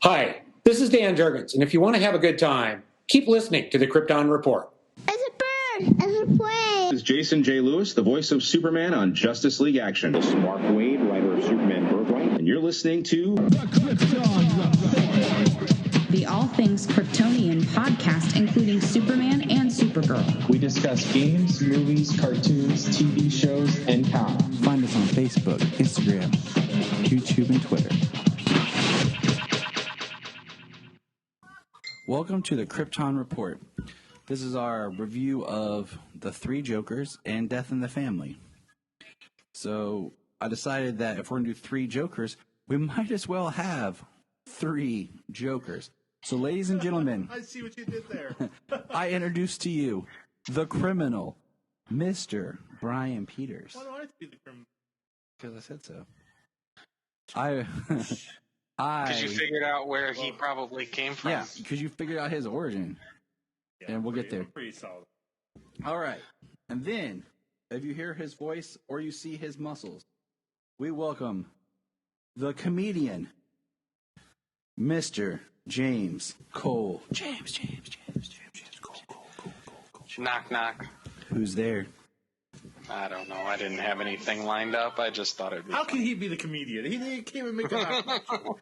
Hi, this is Dan Jurgens, and if you want to have a good time, keep listening to the Krypton Report. It's a bird. It's a plane. This is Jason J. Lewis, the voice of Superman on Justice League Action. This is Mark Wade, writer of Superman Birthright, and you're listening to The Krypton Report, the All Things Kryptonian podcast, including Superman and Supergirl. We discuss games, movies, cartoons, TV shows, and comics. Find us on Facebook, Instagram, YouTube, and Twitter. Welcome to the Krypton Report. This is our review of The Three Jokers and Death in the Family. So I decided that if we're going to do three Jokers, we might as well have three Jokers. So ladies and gentlemen, I see what you did there. I introduce to you the criminal, Mr. Bryan Peters. Why do I have to be the criminal? Because I said so. Because you figured out where he probably came from. Yeah, because you figured out his origin. Yeah, and we'll get there. Pretty solid. All right. And then, if you hear his voice or you see his muscles, we welcome the comedian, Mr. James Cole. James, Cole. Knock, knock. Who's there? I don't know. I didn't have anything lined up. I just thought it'd be How fun. can he be the comedian? He can't even make that happen.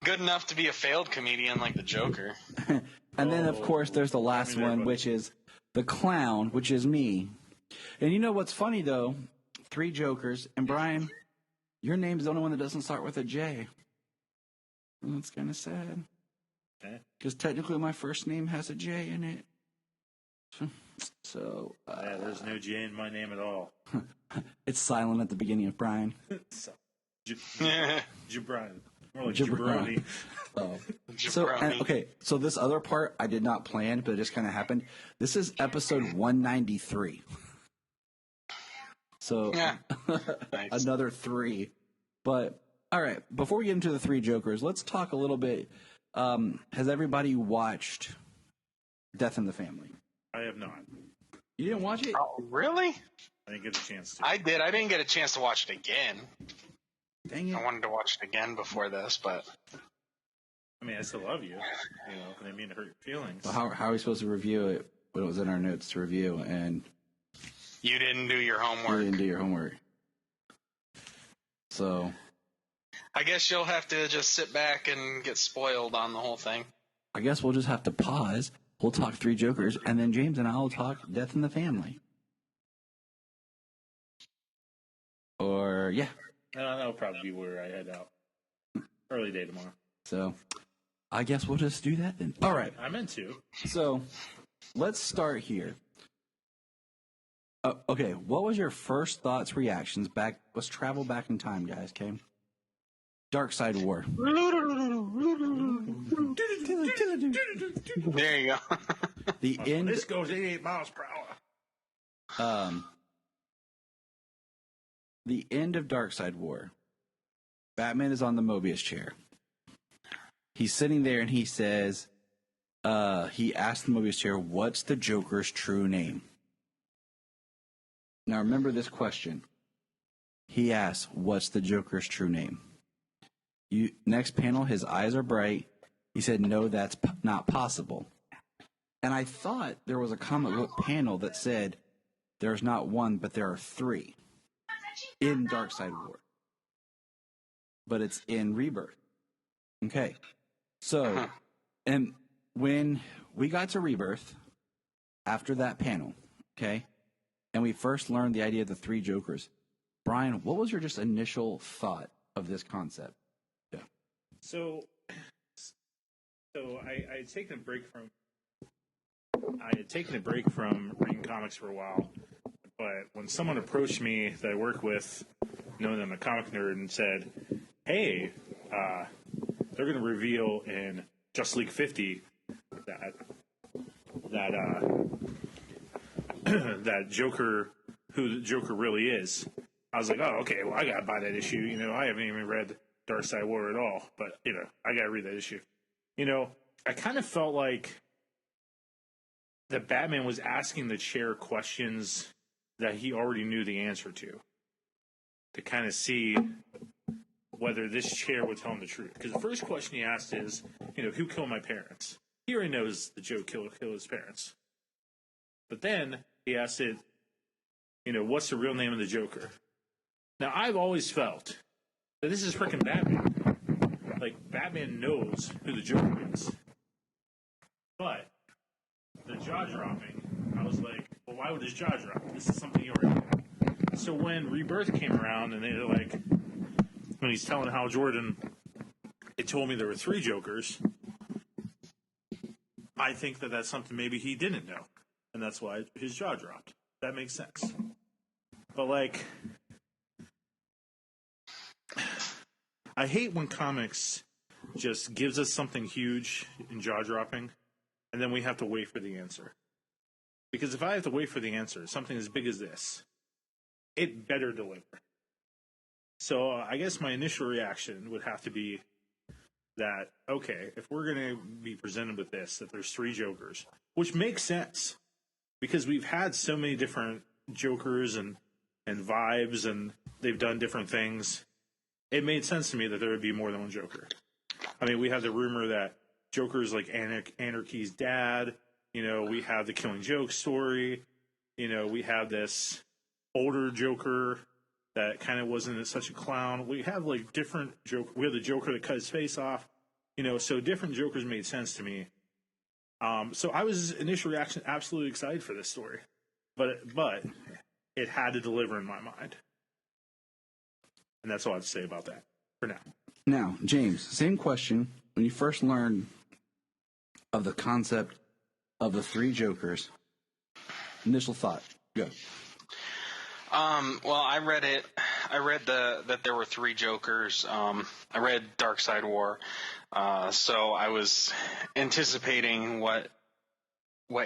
Good enough to be a failed comedian like the Joker. And then, of course, there's the last one, which is the clown, which is me. And you know what's funny, though? Three Jokers. And, Bryan, your name's the only one that doesn't start with a J. And that's kind of sad. Because technically my first name has a J in it. So, yeah, there's no J in my name at all. It's silent at the beginning of Bryan. Brian. More like Jabroni. Jabroni. So this other part I did not plan, but it just kind of happened. This is episode 193. So Yeah. Nice. Another three. But all right, before we get into the three Jokers, let's talk a little bit. Has everybody watched Death in the Family? I have not. You didn't watch it? Oh, really? I didn't get a chance to. I did. I didn't get a chance to watch it again. Dang it. I wanted to watch it again before this, but... I mean, I still love you. And I mean to hurt your feelings. Well, how are we supposed to review it when it was in our notes to review and You didn't do your you homework. didn't do your homework? So I guess you'll have to just sit back and get spoiled on the whole thing. I guess we'll just have to pause. We'll talk Three Jokers, and then James and I will talk Death in the Family. Or, yeah. That'll probably be where I head out. Early day tomorrow. So, I guess we'll just do that then. All right. I meant to. So, let's start here. Okay, what was your first thoughts, reactions back? Let's travel back in time, guys, okay? Dark Side War. There you go. The end. This goes 88 miles per hour. The end of Dark Side War. Batman is on the Mobius chair. He's sitting there and he says, he asked the Mobius chair, what's the Joker's true name? Now remember this question. He asks, what's the Joker's true name? Next panel, his eyes are bright. He said, no, that's not possible. And I thought there was a comic book panel that said there's not one, but there are three in Dark Side War. But it's in Rebirth. Okay. So, and when we got to Rebirth, after that panel, okay, and we first learned the idea of the three Jokers, Bryan, what was your just initial thought of this concept? Yeah. So I had taken a break from reading comics for a while, but when someone approached me that I work with, knowing I'm a comic nerd, and said, "Hey, they're going to reveal in Justice League 50 that Joker, who the Joker really is," I was like, "Oh, okay. Well, I got to buy that issue. I haven't even read Dark Side War at all, but I got to read that issue." I kind of felt like that Batman was asking the chair questions that he already knew the answer to kind of see whether this chair would tell him the truth. Because the first question he asked is, who killed my parents? He already knows the Joe killed his parents. But then he asked it, what's the real name of the Joker? Now, I've always felt that this is freaking Batman. Like, Batman knows who the Joker is. But the jaw dropping, I was like, well, why would his jaw drop? This is something he already knew. So when Rebirth came around and they're like, when he's telling Hal Jordan, it told me there were 3 Jokers, I think that that's something maybe he didn't know. And that's why his jaw dropped. That makes sense. But, like, I hate when comics just gives us something huge and jaw-dropping, and then we have to wait for the answer. Because if I have to wait for the answer, something as big as this, it better deliver. So I guess my initial reaction would have to be that, okay, if we're going to be presented with this, that there's 3 Jokers, which makes sense, because we've had so many different Jokers and vibes, and they've done different things. It made sense to me that there would be more than one Joker. I mean, we have the rumor that Joker's like Anarchy's dad. We have the Killing Joke story. We have this older Joker that kind of wasn't such a clown. We have like different Joker. We have the Joker that cut his face off. So different Jokers made sense to me. So I was initial reaction absolutely excited for this story, but it had to deliver in my mind. And that's all I have to say about that for now. Now, James, same question. When you first learned of the concept of the 3 Jokers, initial thought, go. Well, I read it. I read that there were 3 Jokers. I read Dark Side War. So I was anticipating what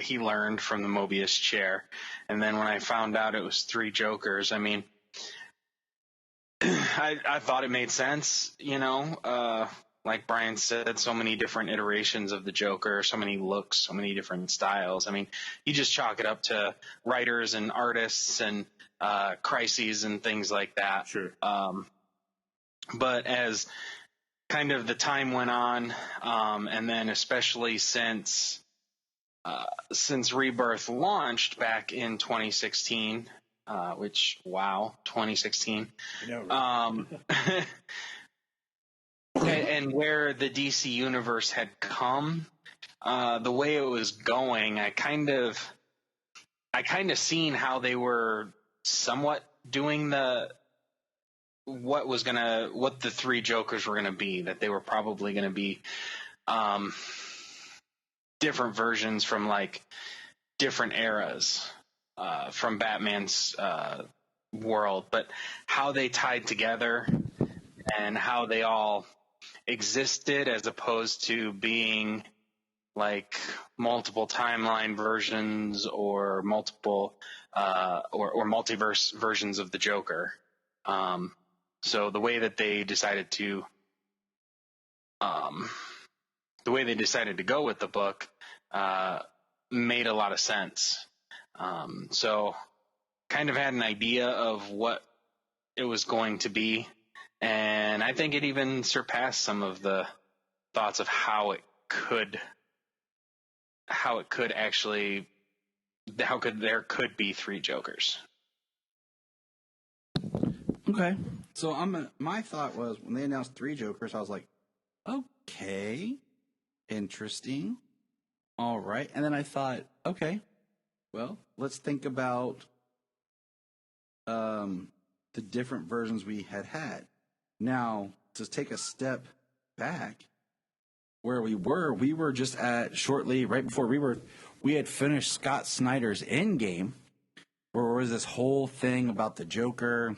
he learned from the Mobius chair. And then when I found out it was 3 Jokers, I mean, I thought it made sense, like Bryan said, so many different iterations of the Joker, so many looks, so many different styles. I mean, you just chalk it up to writers and artists and crises and things like that. Sure. But as kind of the time went on, and then especially since Rebirth launched back in 2016, which, wow, 2016. And where the DC universe had come, the way it was going, I kind of seen how they were somewhat doing what the 3 Jokers were gonna be, that they were probably gonna be different versions from like different eras from Batman's world, but how they tied together and how they all existed as opposed to being like multiple timeline versions or multiple or multiverse versions of the Joker. So the way they decided to go with the book made a lot of sense. So kind of had an idea of what it was going to be, and I think it even surpassed some of the thoughts of how there could be 3 Jokers. Okay. So my thought was, when they announced 3 Jokers, I was like, okay, interesting. All right. And then I thought, okay, well, let's think about the different versions we had. Now, to take a step back, where we were just at shortly right before we had finished Scott Snyder's Endgame, where there was this whole thing about the Joker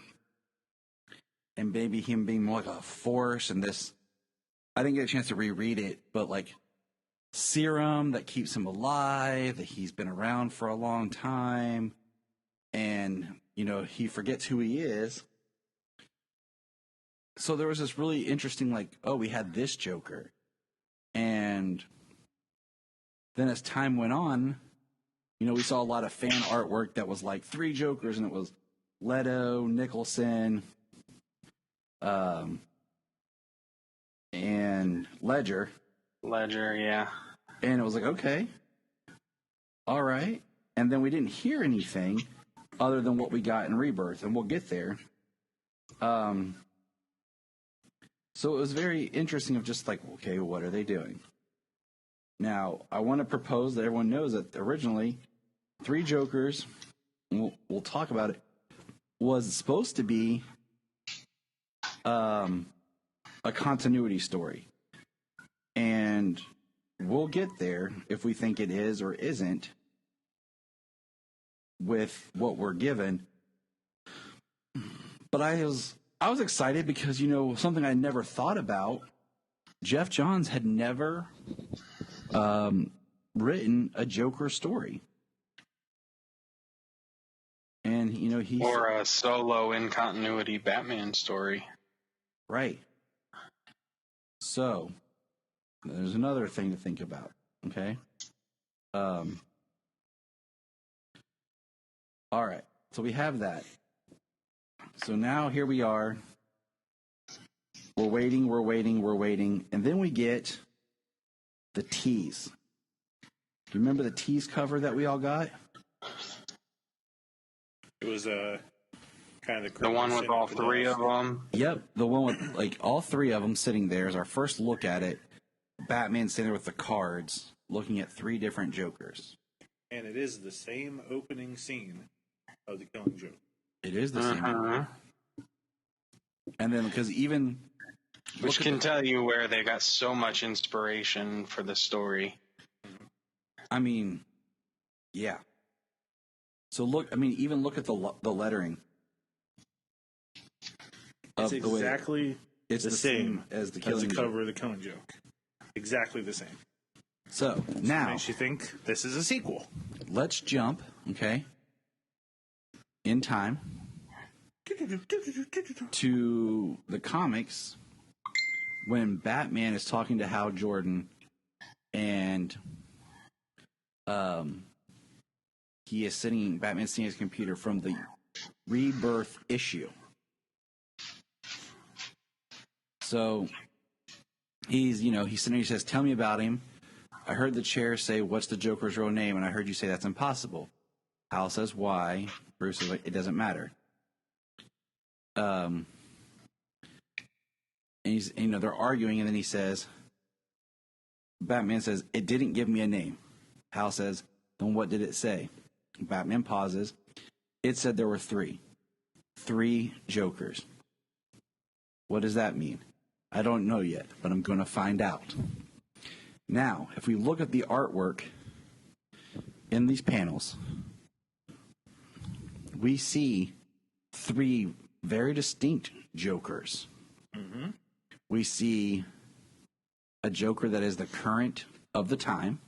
and maybe him being more like a force, and this, I didn't get a chance to reread it, but like serum that keeps him alive, that he's been around for a long time, and he forgets who he is. So there was this really interesting, like, oh, we had this Joker. And then as time went on, we saw a lot of fan artwork that was like 3 Jokers, and it was Leto, Nicholson, and Ledger. Ledger, yeah. And it was like, okay, all right. And then we didn't hear anything other than what we got in Rebirth, and we'll get there. So it was very interesting of just like, okay, what are they doing? Now, I want to propose that everyone knows that originally, Three Jokers, we'll talk about it, was supposed to be a continuity story. And we'll get there if we think it is or isn't with what we're given. But I was excited because, you know, something I never thought about. Jeff Johns had never written a Joker story. And, you know, or a solo in continuity Batman story. Right. So, there's another thing to think about, okay? All right. So we have that. So now here we are. We're waiting. And then we get the tease. Do you remember the tease cover that we all got? It was kind of the one with all three of them. Yep, the one with like all three of them sitting there is our first look at it. Batman sitting there with the cards, looking at three different Jokers. And it is the same opening scene of The Killing Joke. It is the same. And then because even... Which can tell you where they got so much inspiration for the story. I mean, yeah. So even look at the lettering. It's exactly the same as the cover of The Killing Joke. Exactly the same. So now... makes you think this is a sequel. Let's jump, okay, in time to the comics when Batman is talking to Hal Jordan and Batman's sitting at his computer from the Rebirth issue. So he's sitting there, he says, "Tell me about him. I heard the chair say, 'What's the Joker's real name?' And I heard you say that's impossible." Hal says, "Why?" Bruce is like, "It doesn't matter." And he's, they're arguing, and then he says, Batman says, "It didn't give me a name." Hal says, "Then what did it say?" Batman pauses. "It said there were three Jokers." What does that mean? I don't know yet, but I'm going to find out. Now, if we look at the artwork in these panels, we see three very distinct Jokers. Mm-hmm. We see a Joker that is the current of the time,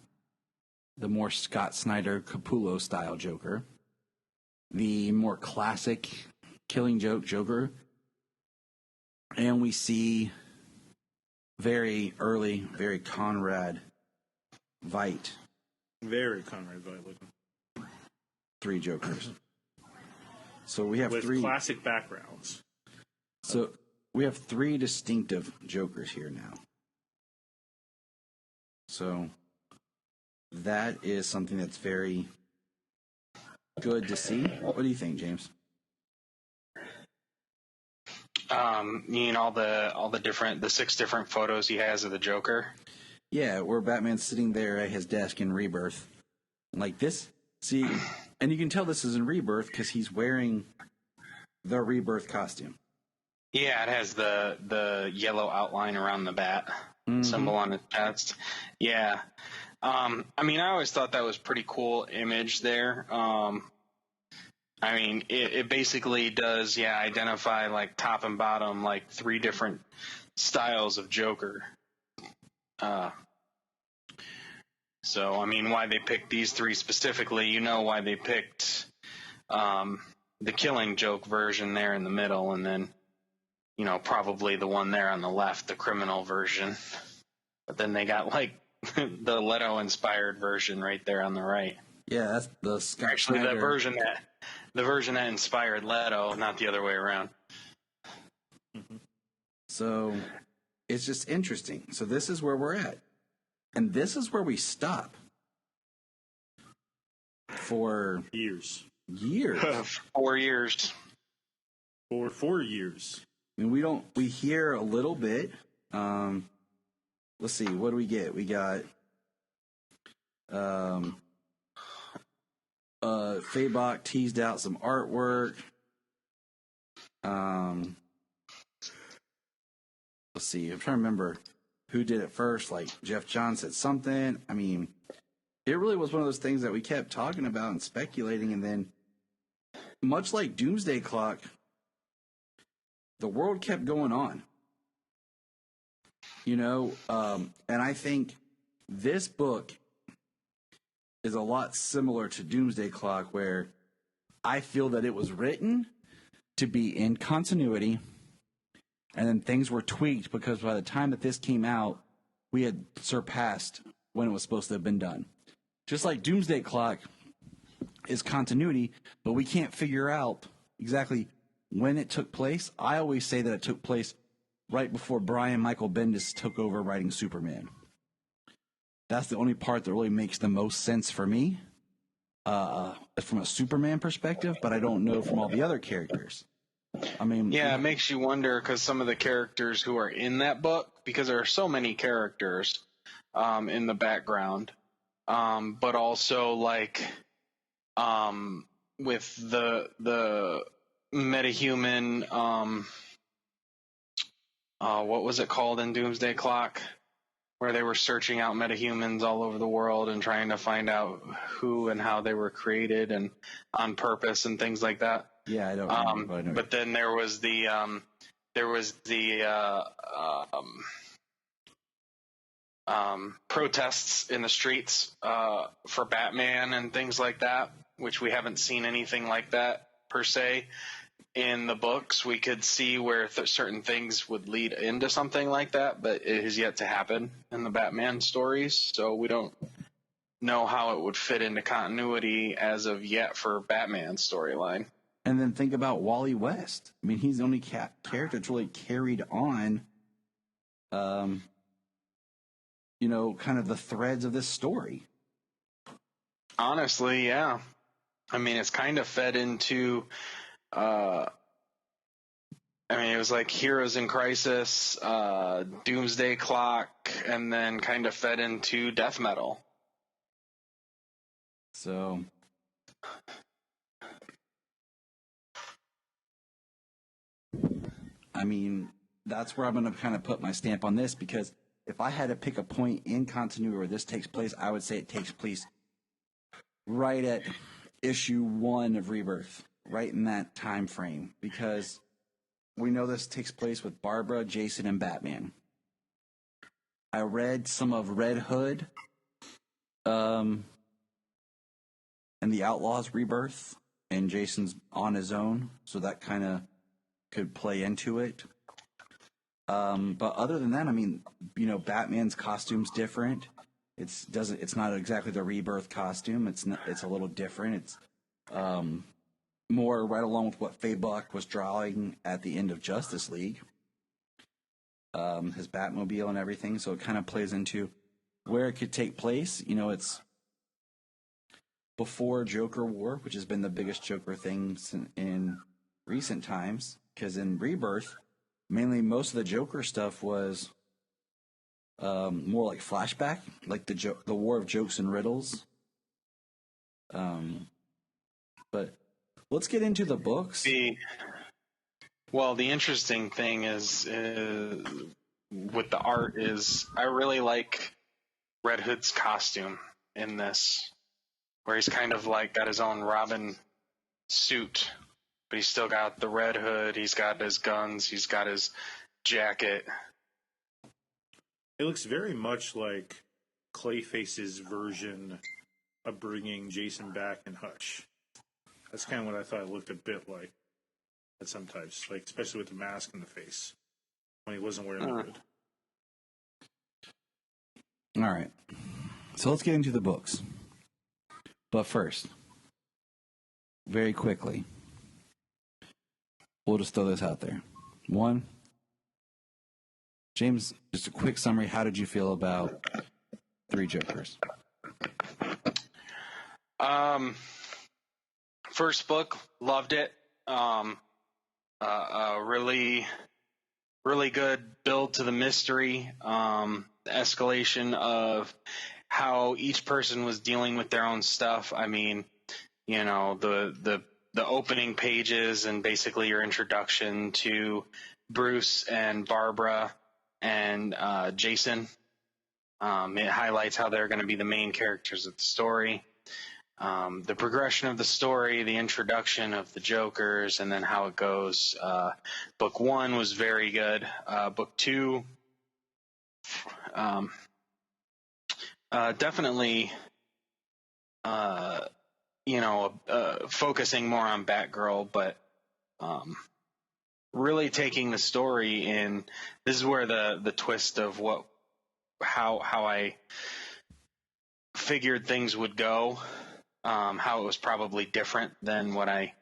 the more Scott Snyder Capullo style Joker, the more classic Killing Joke Joker, and we see very early, very Conrad Veidt. Very Conrad Veidt looking. Three Jokers. So we have with three classic backgrounds. So we have three distinctive Jokers here now. So that is something that's very good to see. What do you think, James? All the different, the 6 different photos he has of the Joker. Yeah, where Batman's sitting there at his desk in Rebirth, like this. See, and you can tell this is in Rebirth because he's wearing the Rebirth costume. Yeah, it has the yellow outline around the bat symbol on his chest. Yeah, I always thought that was pretty cool image there. It basically does, identify like top and bottom, like 3 different styles of Joker. So, why they picked these 3 specifically, why they picked the Killing Joke version there in the middle, and then, probably the one there on the left, the criminal version. But then they got, like, the Leto-inspired version right there on the right. Yeah, that's the Scott Actually, Snyder. the version that inspired Leto, not the other way around. So, it's just interesting. So this is where we're at. And this is where we stop for Years. years. 4 years. For 4 years. I mean, we hear a little bit. Let's see, what do we get? We got Fabok teased out some artwork. Let's see, I'm trying to remember who did it first. Like Jeff John said something. I mean, it really was one of those things that we kept talking about and speculating, and then much like Doomsday Clock, the world kept going on. You know, and I think this book is a lot similar to Doomsday Clock, where I feel that it was written to be in continuity, and then things were tweaked because by the time that this came out, we had surpassed when it was supposed to have been done. Just like Doomsday Clock is continuity, but we can't figure out exactly when it took place. I always say that it took place right before Bryan Michael Bendis took over writing Superman. That's the only part that really makes the most sense for me from a Superman perspective, but I don't know from all the other characters. I mean, yeah, it makes you wonder because some of the characters who are in that book, because there are so many characters in the background, but also like with the metahuman, what was it called in Doomsday Clock, where they were searching out metahumans all over the world and trying to find out who and how they were created and on purpose and things like that. Yeah, I don't remember, but I know. But then there was the protests in the streets for Batman and things like that, which we haven't seen anything like that per se in the books. We could see where certain things would lead into something like that, but it has yet to happen in the Batman stories, so we don't know how it would fit into continuity as of yet for Batman's storyline. And then think about Wally West. I mean, he's the only character that's really carried on, you know, kind of the threads of this story. Honestly, yeah. I mean, it's kind of fed into, I mean, it was like Heroes in Crisis, Doomsday Clock, and then kind of fed into death metal. So, I mean, that's where I'm going to kind of put my stamp on this, because if I had to pick a point in continuity where this takes place, I would say it takes place right at issue 1 of Rebirth, right in that time frame, because we know this takes place with Barbara, Jason, and Batman. I read some of Red Hood and the Outlaws Rebirth, and Jason's on his own, so that kind of could play into it. But other than that, I mean, you know, Batman's costume's different. It's not exactly the Rebirth costume. It's a little different. It's more right along with what Fabok was drawing at the end of Justice League. His Batmobile and everything, so it kind of plays into where it could take place. You know, it's before Joker War, which has been the biggest Joker thing in recent times, because in Rebirth, mainly most of the Joker stuff was more like flashback, like the War of Jokes and Riddles. But let's get into the books. The interesting thing is with the art is I really like Red Hood's costume in this, where he's kind of like got his own Robin suit, but he's still got the red hood, he's got his guns, he's got his jacket. It looks very much like Clayface's version of bringing Jason back in Hush. That's kind of what I thought it looked a bit like at sometimes, like especially with the mask and the face when he wasn't wearing the hood. All right, so let's get into the books. But first, very quickly, we'll just throw this out there. 1, James, just a quick summary. How did you feel about Three Jokers? First book, loved it. Really, really good build to the mystery. The escalation of how each person was dealing with their own stuff. I mean, you know, the opening pages and basically your introduction to Bruce and Barbara and Jason. It highlights how they're going to be the main characters of the story. The progression of the story, the introduction of the Jokers, and then how it goes. Book 1 was very good. Book 2, definitely, focusing more on Batgirl, but really taking the story in. This is where the twist of how I figured things would go. How it was probably different than what I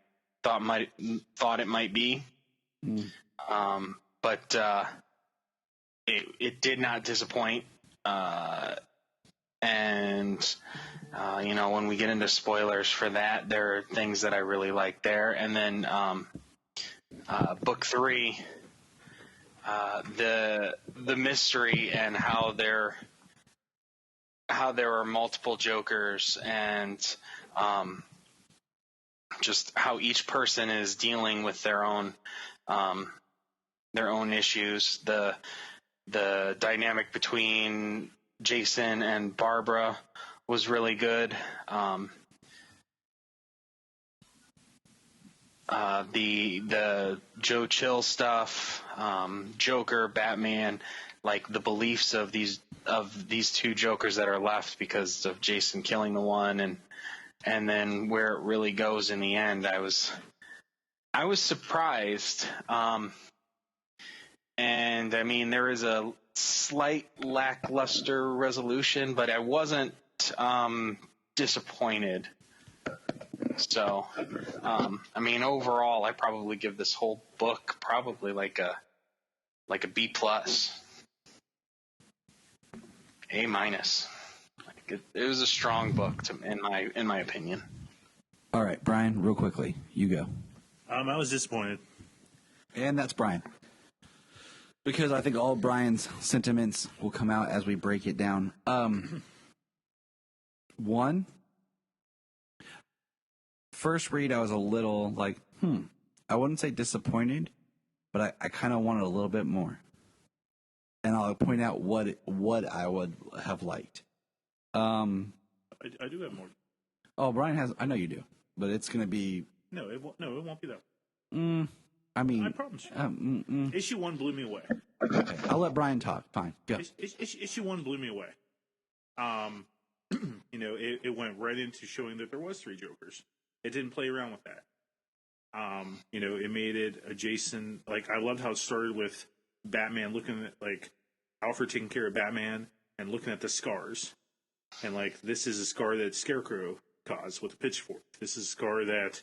thought it might be. But it did not disappoint. And when we get into spoilers for that, there are things that I really like there. And then book 3, the mystery and how there are multiple Jokers, and just how each person is dealing with their own issues. The dynamic between Jason and Barbara was really good. The Joe Chill stuff, Joker, Batman, like the beliefs of these two Jokers that are left because of Jason killing the one, and then where it really goes in the end. I was surprised. And I mean, there is a slight lackluster resolution, but I wasn't disappointed. So, I mean, overall, I probably give this whole book probably like a B+, A-. It was a strong book in my opinion. All right, Brian, real quickly, you go. I was disappointed. And that's Brian. Because I think all Brian's sentiments will come out as we break it down. One, first read, I was a little like, I wouldn't say disappointed, but I kind of wanted a little bit more. And I'll point out what I would have liked. I do have more. Oh, Brian has. I know you do, but it's going to be. No, it won't be that. I mean, I promise you. Issue 1 blew me away. Okay, I'll let Brian talk. Fine, go. Issue 1 blew me away. It went right into showing that there was 3 Jokers. It didn't play around with that. It made it a Jason. Like, I loved how it started with Batman looking at, like, Alfred taking care of Batman and looking at the scars. And, like, this is a scar that Scarecrow caused with a pitchfork. This is a scar that,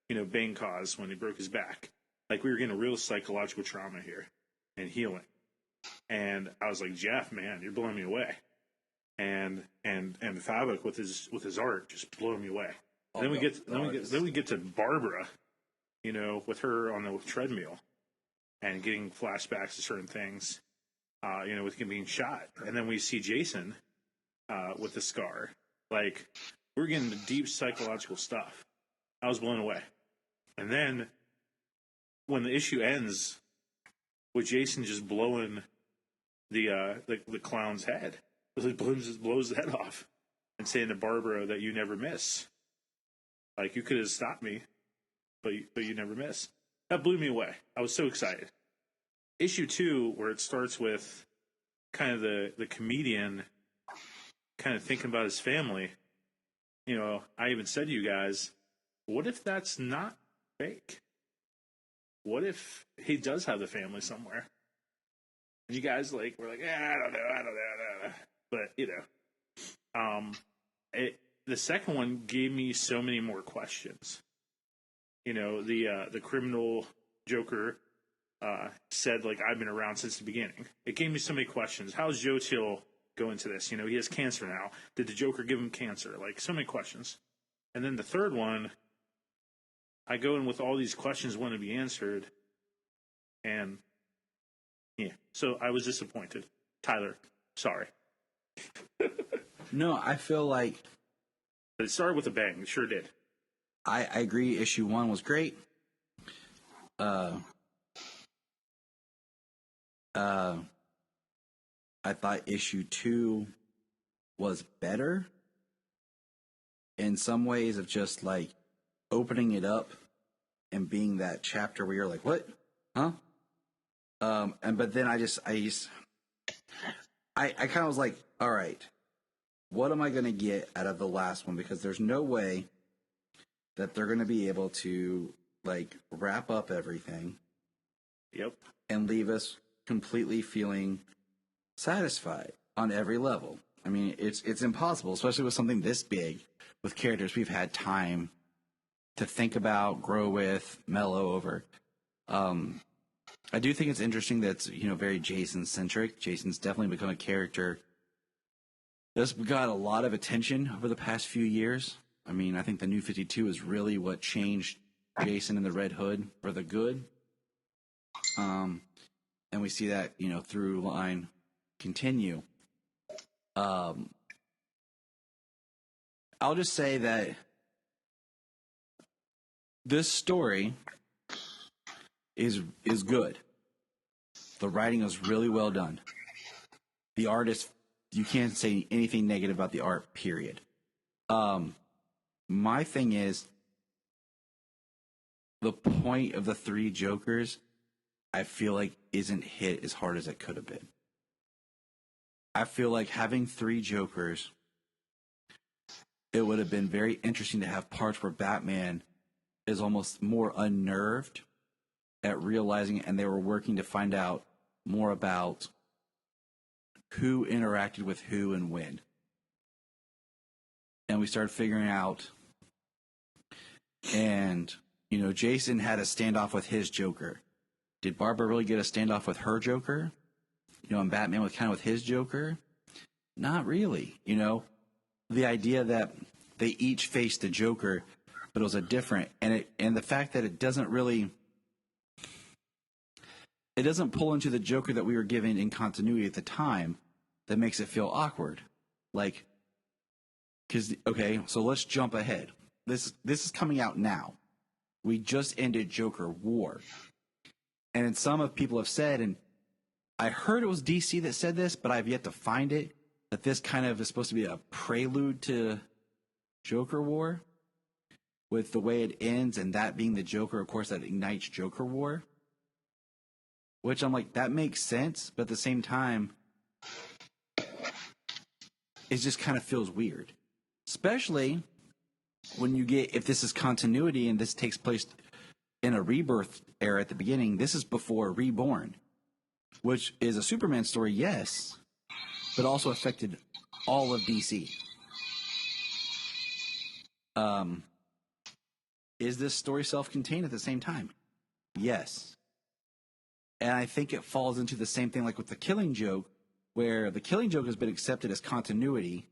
Bane caused when he broke his back. Like, we were getting a real psychological trauma here and healing. And I was like, Jeff, man, you're blowing me away. And Fabok with his art just blowing me away. Then we get to Barbara, with her on the treadmill and getting flashbacks to certain things, with him being shot. And then we see Jason with the scar. Like, we're getting the deep psychological stuff. I was blown away. And then when the issue ends with Jason just blowing the clown's head, it blows the head off, and saying to Barbara that you never miss. Like, you could have stopped me, but you never miss. That blew me away. I was so excited. Issue 2, where it starts with kind of the comedian kind of thinking about his family. I even said to you guys, what if that's not fake? What if he does have the family somewhere? And you guys were like, I don't know. But the second one gave me so many more questions. The criminal Joker said, like, I've been around since the beginning. It gave me so many questions. How's Joe Chill go into this? He has cancer now. Did the Joker give him cancer? Like, so many questions. And then the third one, I go in with all these questions wanting to be answered. And, yeah. So I was disappointed. Tyler, sorry. No, I feel like... But it started with a bang. It sure did. I agree. Issue 1 was great. I thought issue 2 was better in some ways of just like opening it up and being that chapter where you're like, what? Huh? But then I kind of was like, all right, what am I going to get out of the last one? Because there's no way that they're going to be able to like wrap up everything. Yep. And leave us completely feeling satisfied on every level. I mean, it's impossible, especially with something this big, with characters we've had time to think about, grow with, mellow over. I do think it's interesting that's, very Jason-centric. Jason's definitely become a character that's got a lot of attention over the past few years. I mean, I think the New 52 is really what changed Jason and the Red Hood for the good. And we see that, through line continue. I'll just say that this story is good. The writing is really well done. The artist, you can't say anything negative about the art, period. My thing is, the point of the 3 Jokers, I feel like isn't hit as hard as it could have been. I feel like having 3 Jokers, it would have been very interesting to have parts where Batman is almost more unnerved at realizing, and they were working to find out more about who interacted with who and when. And we started figuring out, and, Jason had a standoff with his Joker. Did Barbara really get a standoff with her Joker? And Batman was kind of with his Joker? Not really. The idea that they each faced a Joker, but it was a different, and the fact that it doesn't pull into the Joker that we were given in continuity at the time, that makes it feel awkward. Like, so let's jump ahead. This is coming out now. We just ended Joker War. And some of people have said, and I heard it was DC that said this, but I've yet to find it, that this kind of is supposed to be a prelude to Joker War, with the way it ends, and that being the Joker, of course, that ignites Joker War. Which I'm like, that makes sense, but at the same time, it just kind of feels weird. Especially when if this is continuity and this takes place in a rebirth era at the beginning, this is before Reborn, which is a Superman story, yes, but also affected all of DC. Is this story self-contained at the same time? Yes. And I think it falls into the same thing like with The Killing Joke, where The Killing Joke has been accepted as continuity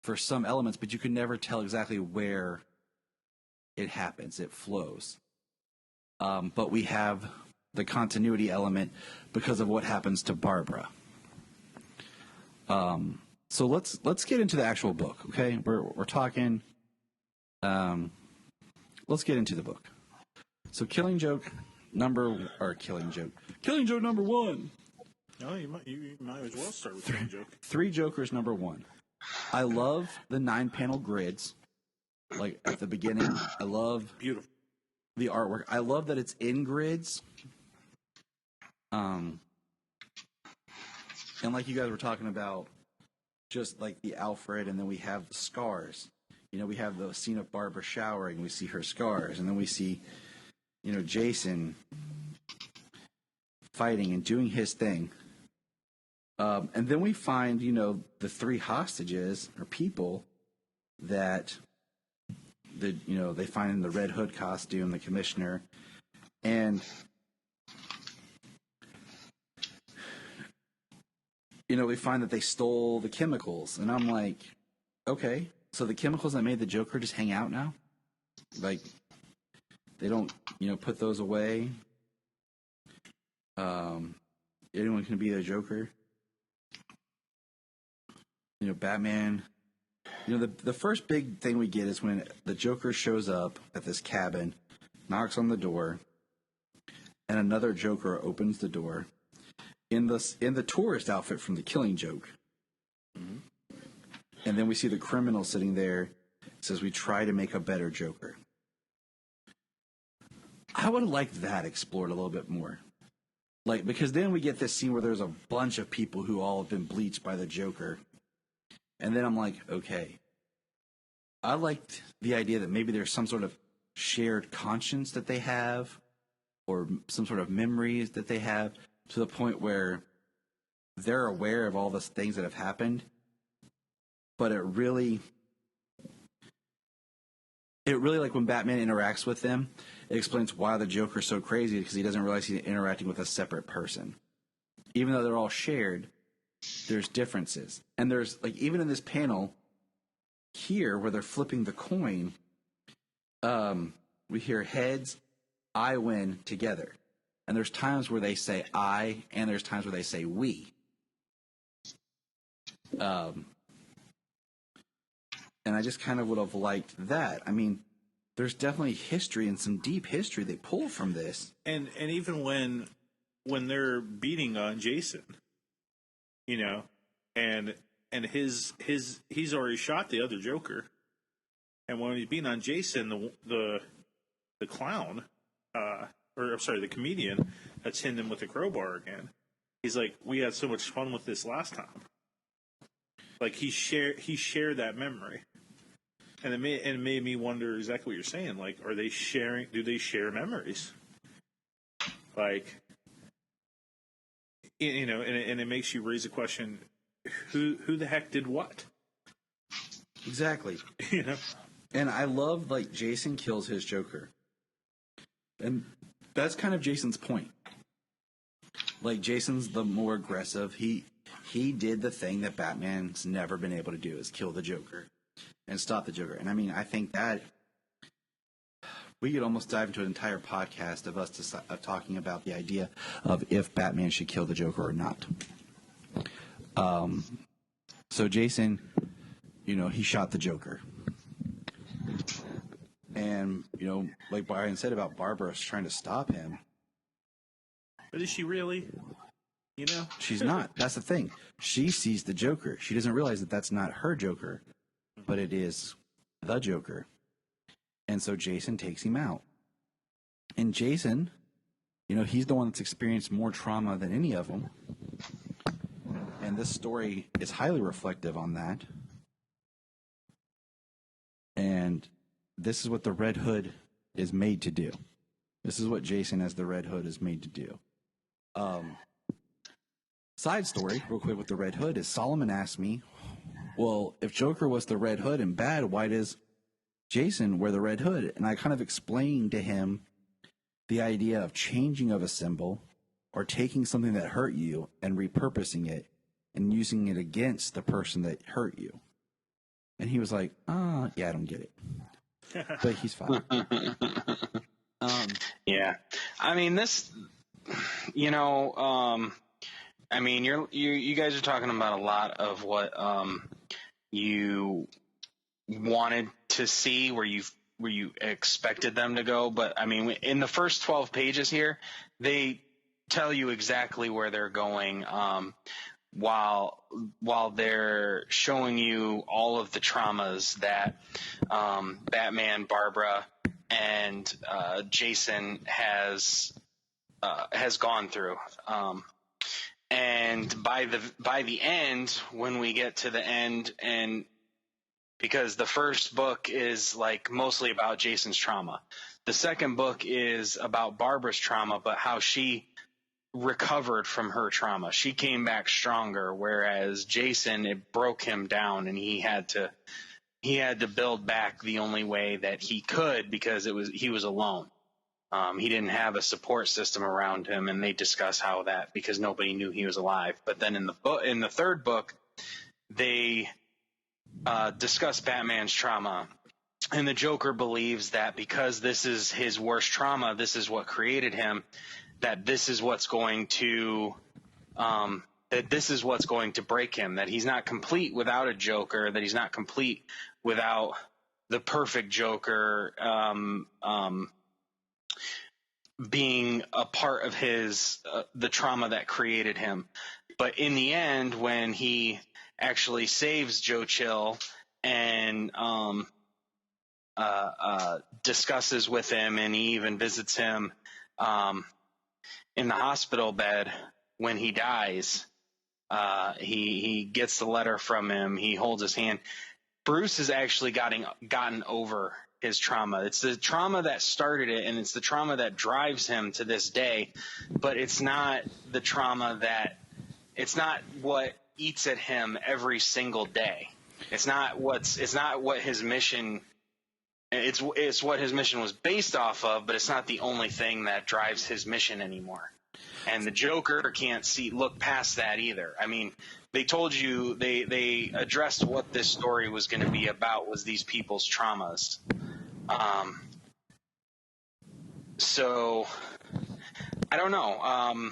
for some elements, but you can never tell exactly where it happens. It flows. But we have the continuity element because of what happens to Barbara. So let's get into the actual book, okay? We're talking. Let's get into the book. So Killing Joke number 1. No, you might as well start with Killing Joke. 3 Jokers number 1. I love the 9-panel grids, like at the beginning. I love beautiful the artwork. I love that it's in grids. And like you guys were talking about, just like the Alfred, and then we have the scars. We have the scene of Barbara showering. We see her scars, and then we see, Jason fighting and doing his thing. And then we find, the 3 hostages or people that they find in the Red Hood costume, the commissioner. And we find that they stole the chemicals, and I'm like, okay, so the chemicals that made the Joker just hang out now? Like, they don't, put those away? Anyone can be the Joker? Batman. The first big thing we get is when the Joker shows up at this cabin, knocks on the door, and another Joker opens the door in the tourist outfit from The Killing Joke. Mm-hmm. And then we see the criminal sitting there. It says, "We try to make a better Joker." I would have liked that explored a little bit more. Because then we get this scene where there's a bunch of people who all have been bleached by the Joker. And then I'm like, okay. I liked the idea that maybe there's some sort of shared conscience that they have, or some sort of memories that they have, to the point where they're aware of all the things that have happened. But it really, like when Batman interacts with them, it explains why the Joker's so crazy, because he doesn't realize he's interacting with a separate person. Even though they're all shared, there's differences. And there's, even in this panel here where they're flipping the coin, we hear heads, I win together. And there's times where they say I, and there's times where they say we. And I just kind of would have liked that. I mean, there's definitely history, and some deep history they pull from this. And even when they're beating on Jason, and he's already shot the other Joker, and when he's beating on Jason, the clown, the comedian that's hitting him with the crowbar again, he's like, "We had so much fun with this last time." Like he shared that memory. And it made me wonder exactly what you're saying. Like, are they sharing? Do they share memories? Like, and it makes you raise a question: who the heck did what? Exactly. And I love Jason kills his Joker, and that's kind of Jason's point. Jason's the more aggressive. He did the thing that Batman's never been able to do, is kill the Joker and stop the Joker. And I mean, I think that we could almost dive into an entire podcast of us talking about the idea of if Batman should kill the Joker or not. So Jason, he shot the Joker. And, like Bryan said about Barbara trying to stop him. But is she really? She's not. That's the thing. She sees the Joker. She doesn't realize that that's not her Joker, but it is the Joker. And so Jason takes him out. And Jason, he's the one that's experienced more trauma than any of them. And this story is highly reflective on that. And this is what the Red Hood is made to do. This is what Jason as the Red Hood is made to do. Side story, real quick, with the Red Hood is Solomon asked me, well, if Joker was the Red Hood and bad, why does Jason wear the Red Hood? And I kind of explained to him the idea of changing of a symbol, or taking something that hurt you and repurposing it and using it against the person that hurt you. And he was like, yeah, I don't get it. But he's fine. Yeah. I mean, this, I mean, you guys are talking about a lot of what you wanted to see, where you expected them to go. But I mean, in the first 12 pages here, they tell you exactly where they're going, while they're showing you all of the traumas that Batman, Barbara, and Jason has gone through. And by the end, when we get to the end, and because the first book is mostly about Jason's trauma, the second book is about Barbara's trauma, but how she recovered from her trauma. She came back stronger, whereas Jason, it broke him down, and he had to build back the only way that he could, because he was alone. He didn't have a support system around him, and they discuss how that, because nobody knew he was alive. But then in the third book, they discuss Batman's trauma, and the Joker believes that because this is his worst trauma, this is what created him, that this is what's going to break him, that he's not complete without a Joker, that he's not complete without the perfect Joker being a part of his the trauma that created him. But in the end, when he actually saves Joe Chill and discusses with him, and he even visits him in the hospital bed when he dies, he gets the letter from him, he holds his hand. Bruce has actually gotten over his trauma. It's the trauma that started it, and it's the trauma that drives him to this day, but it's not the trauma it's not what eats at him every single day. It's not what his mission, it's what his mission was based off of, but it's not the only thing that drives his mission anymore. And the Joker can't look past that either. I mean, they told you, they addressed what this story was going to be about, was these people's traumas. So I don't know.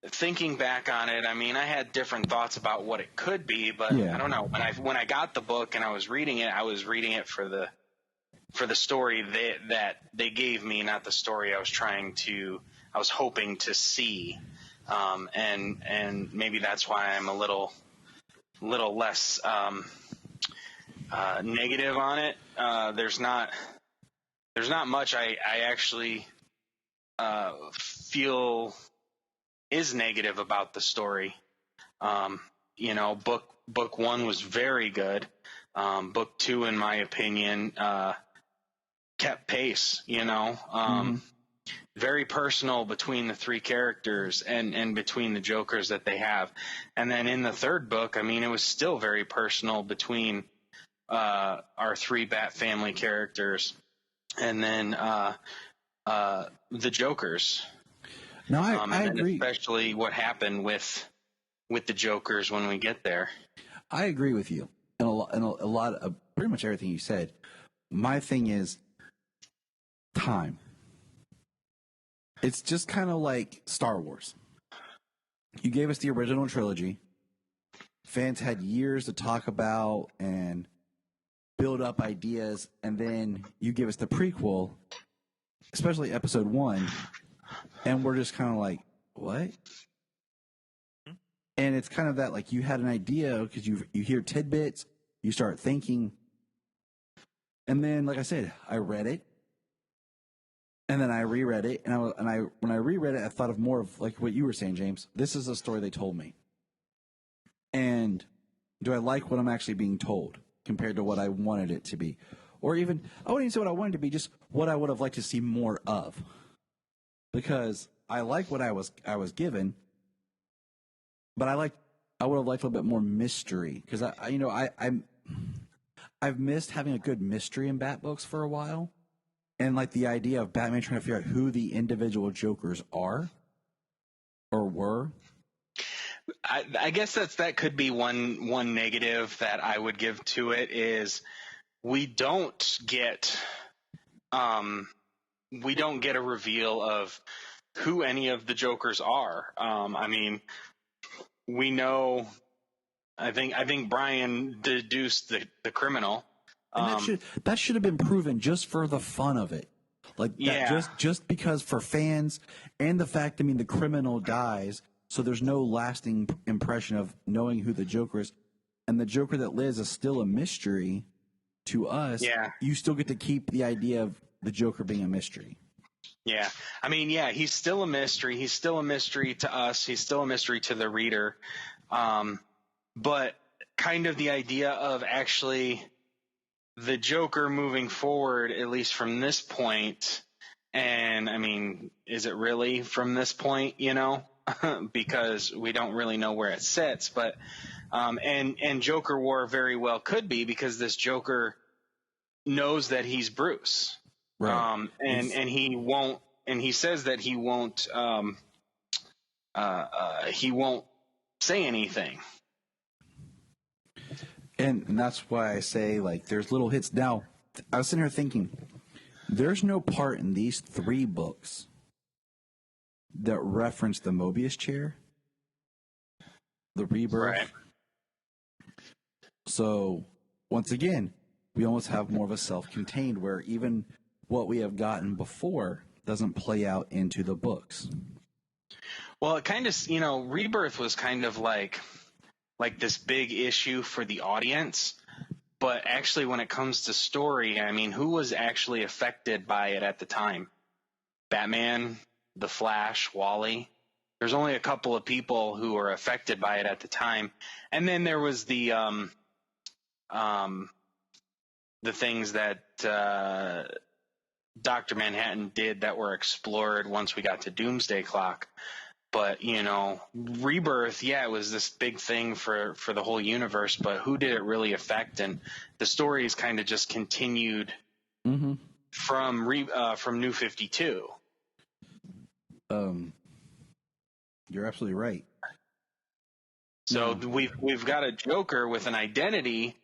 Thinking back on it, I mean, I had different thoughts about what it could be, but yeah. I don't know. When I got the book and I was reading it for the story that they gave me, not the story I was hoping to see. And maybe that's why I'm a little less negative on it. There's not much I actually feel is negative about the story. Book one was very good. Book two, in my opinion, kept pace, very personal between the three characters and between the Jokers that they have. And then in the third book, I mean, it was still very personal between our three Bat family characters and then the Jokers. No, I agree. Especially what happened with the Jokers when we get there. I agree with you. And a lot of pretty much everything you said. My thing is time. It's just kind of like Star Wars. You gave us the original trilogy. Fans had years to talk about and build up ideas, and then you give us the prequel, especially episode 1, and we're just kind of like, what? And it's kind of that, like, you had an idea because you hear tidbits, you start thinking, and then, like I said, I read it, and then I reread it, and when I reread it, I thought of more of like what you were saying, James. This is a story they told me, and do I like what I'm actually being told compared to what I wanted it to be, or even I wouldn't even say what I wanted it to be, just what I would have liked to see more of, because I like what I was given. But I would have liked a little bit more mystery, because I've missed having a good mystery in Bat books for a while, and like the idea of Batman trying to figure out who the individual Jokers are or were. I guess that could be one negative that I would give to it is we don't get a reveal of who any of the Jokers are. I mean, we know. I think Bryan deduced the criminal. And that should have been proven just for the fun of it, like that, just because for fans, and the fact, I mean, the criminal dies, so there's no lasting impression of knowing who the Joker is, and the Joker that lives is still a mystery to us. Yeah, you still get to keep the idea of the Joker being a mystery. Yeah. I mean, yeah, he's still a mystery. He's still a mystery to us. He's still a mystery to the reader. But kind of the idea of actually the Joker moving forward, at least from this point, and I mean, is it really from this point, because we don't really know where it sits, but and Joker War very well could be, because this Joker knows that he's Bruce. Right. And he won't, and he says that he won't say anything. And that's why I say, like, there's little hits. Now, I was sitting here thinking, there's no part in these 3 books that reference the Mobius chair, the rebirth. Right. So, once again, we almost have more of a self-contained where even what we have gotten before doesn't play out into the books. Well, it kind of, Rebirth was kind of like this big issue for the audience. But actually, when it comes to story, I mean, who was actually affected by it at the time? Batman, The Flash, Wally. There's only a couple of people who were affected by it at the time. And then there was the things that Dr. Manhattan did that were explored once we got to Doomsday Clock. But, Rebirth, yeah, it was this big thing for the whole universe, but who did it really affect? And the stories kind of just continued from New 52. You're absolutely right. So we've got a Joker with an identity,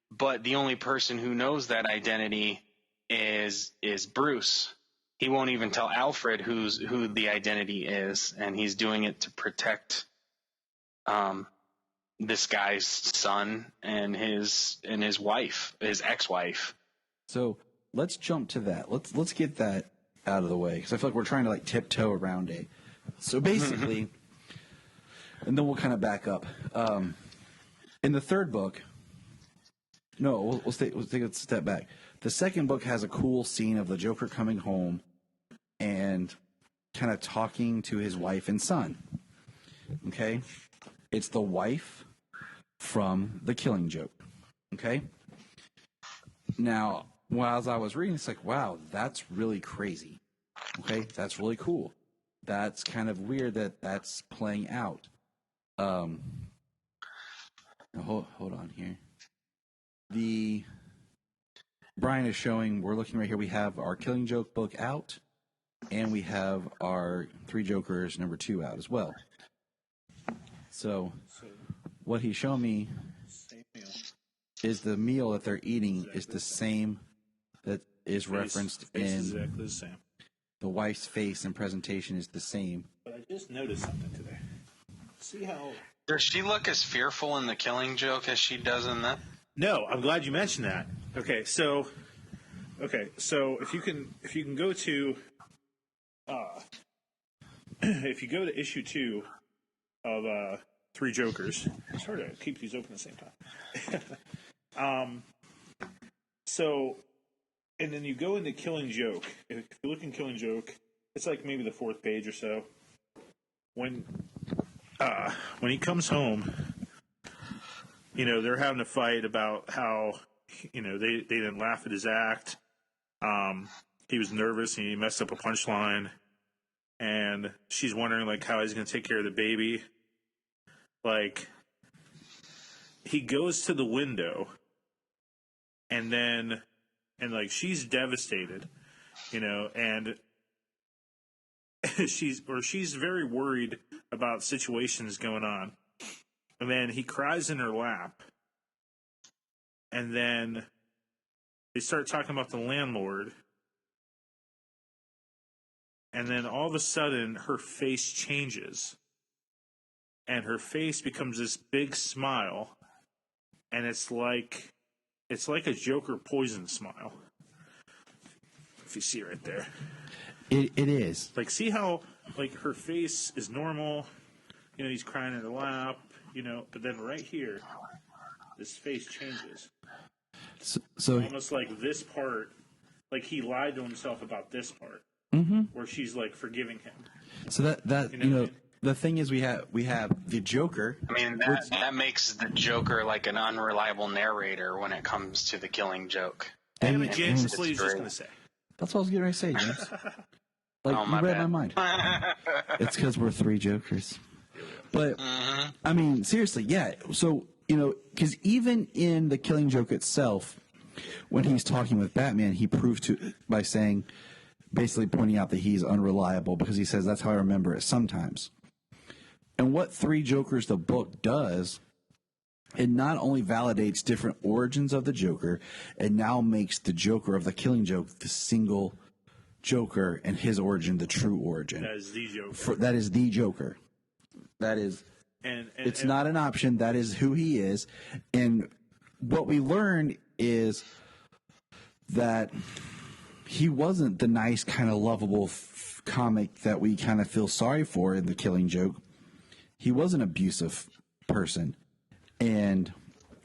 but the only person who knows that identity is Bruce. He won't even tell Alfred who the identity is, and he's doing it to protect this guy's son and his wife, his ex-wife. So let's jump to that. Let's get that out of the way because I feel like we're trying to like tiptoe around it. So basically, and then we'll kind of back up. In the 3rd book, no, we'll take a step back. The 2nd book has a cool scene of the Joker coming home and kind of talking to his wife and son. Okay? It's the wife from The Killing Joke. Okay? Now, while I was reading, it's like, wow, that's really crazy. Okay? That's really cool. That's kind of weird that that's playing out. Hold on here. Bryan is showing, we're looking right here, we have our Killing Joke book out, and we have our 3 Jokers #2 out as well. So what he's showing me is the meal that they're eating is the same that is referenced in exactly the same. The wife's face and presentation is the same. But I just noticed something today. See how... Does she look as fearful in The Killing Joke as she does in that? No, I'm glad you mentioned that. Okay, so if you can go to if you go to issue 2 of 3 Jokers, it's hard to keep these open at the same time. So, and then you go into Killing Joke. If you look in Killing Joke, it's like maybe the 4th page or so. When he comes home, they're having a fight about how, they didn't laugh at his act. He was nervous and he messed up a punchline. And she's wondering, like, how he's going to take care of the baby. Like, he goes to the window and she's devastated, and she's very worried about situations going on. And then he cries in her lap. And then they start talking about the landlord. And then all of a sudden, her face changes. And her face becomes this big smile. And it's like a Joker poison smile. If you see it right there. It is. Like, see how, like, her face is normal. He's crying in her lap. But then right here, this face changes. So almost like this part, like he lied to himself about this part, where she's like forgiving him. So that the thing is, we have the Joker. I mean, that makes the Joker like an unreliable narrator when it comes to The Killing Joke. Damn it, James! That's what he's just gonna say. That's what I was getting ready to say, James. Like, Oh, you read bad. my mind. It's because we're 3 Jokers. But, I mean, seriously, yeah. So, because even in The Killing Joke itself, when he's talking with Batman, he proved by saying, basically pointing out that he's unreliable because he says that's how I remember it sometimes. And what Three Jokers the book does, it not only validates different origins of the Joker, it now makes the Joker of the Killing Joke the single Joker and his origin the true origin. That is the Joker. That is the Joker. That is, it's not an option. That is who he is. And what we learned is that he wasn't the nice, kind of lovable comic that we kind of feel sorry for in The Killing Joke. He was an abusive person. And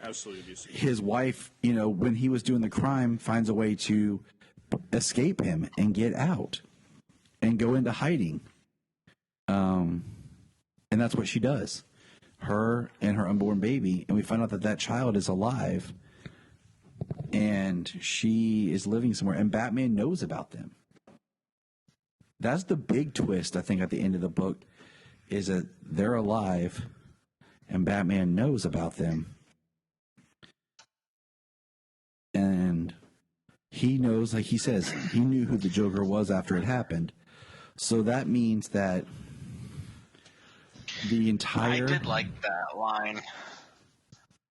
absolutely abusive. His wife, when he was doing the crime, finds a way to escape him and get out and go into hiding. And that's what she does. Her and her unborn baby. And we find out that that child is alive. And she is living somewhere. And Batman knows about them. That's the big twist, I think, at the end of the book, is that they're alive and Batman knows about them. And he knows, like he says, he knew who the Joker was after it happened. So that means that the entire... I did like that line.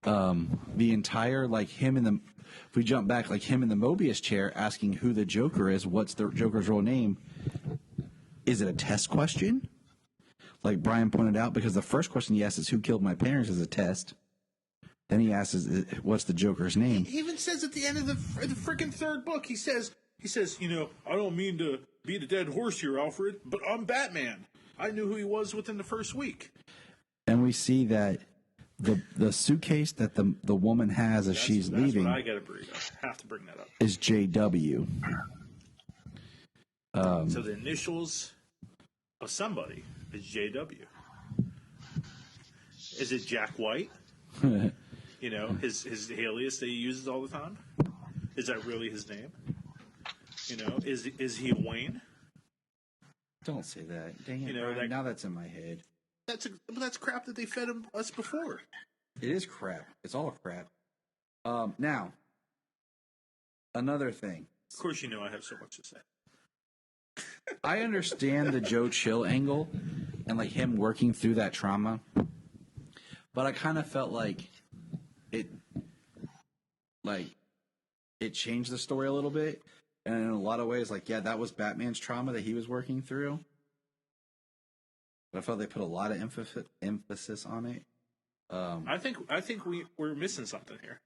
The entire, like him in the... If we jump back, like him in the Mobius chair asking who the Joker is, what's the Joker's real name? Is it a test question? Like Bryan pointed out, because the first question he asks is who killed my parents as a test. Then he asks, what's the Joker's name? He even says at the end of the freaking third book, he says, I don't mean to beat a dead horse here, Alfred, but I'm Batman. I knew who he was within the first week. And we see that the suitcase that the woman has as she's leaving. That's what I got to bring up. Have to bring that up. Is JW. So the initials of somebody is JW. Is it Jack White? His alias that he uses all the time. Is that really his name? Is he Wayne? Don't say that. Dang it, Bryan, now that's in my head. That's crap that they fed us before. It is crap. It's all crap. Now, another thing. Of course, I have so much to say. I understand the Joe Chill angle and like him working through that trauma, but I kind of felt like it changed the story a little bit, and in a lot of ways, that was Batman's trauma that he was working through. But I felt they put a lot of emphasis on it. I think we're missing something here.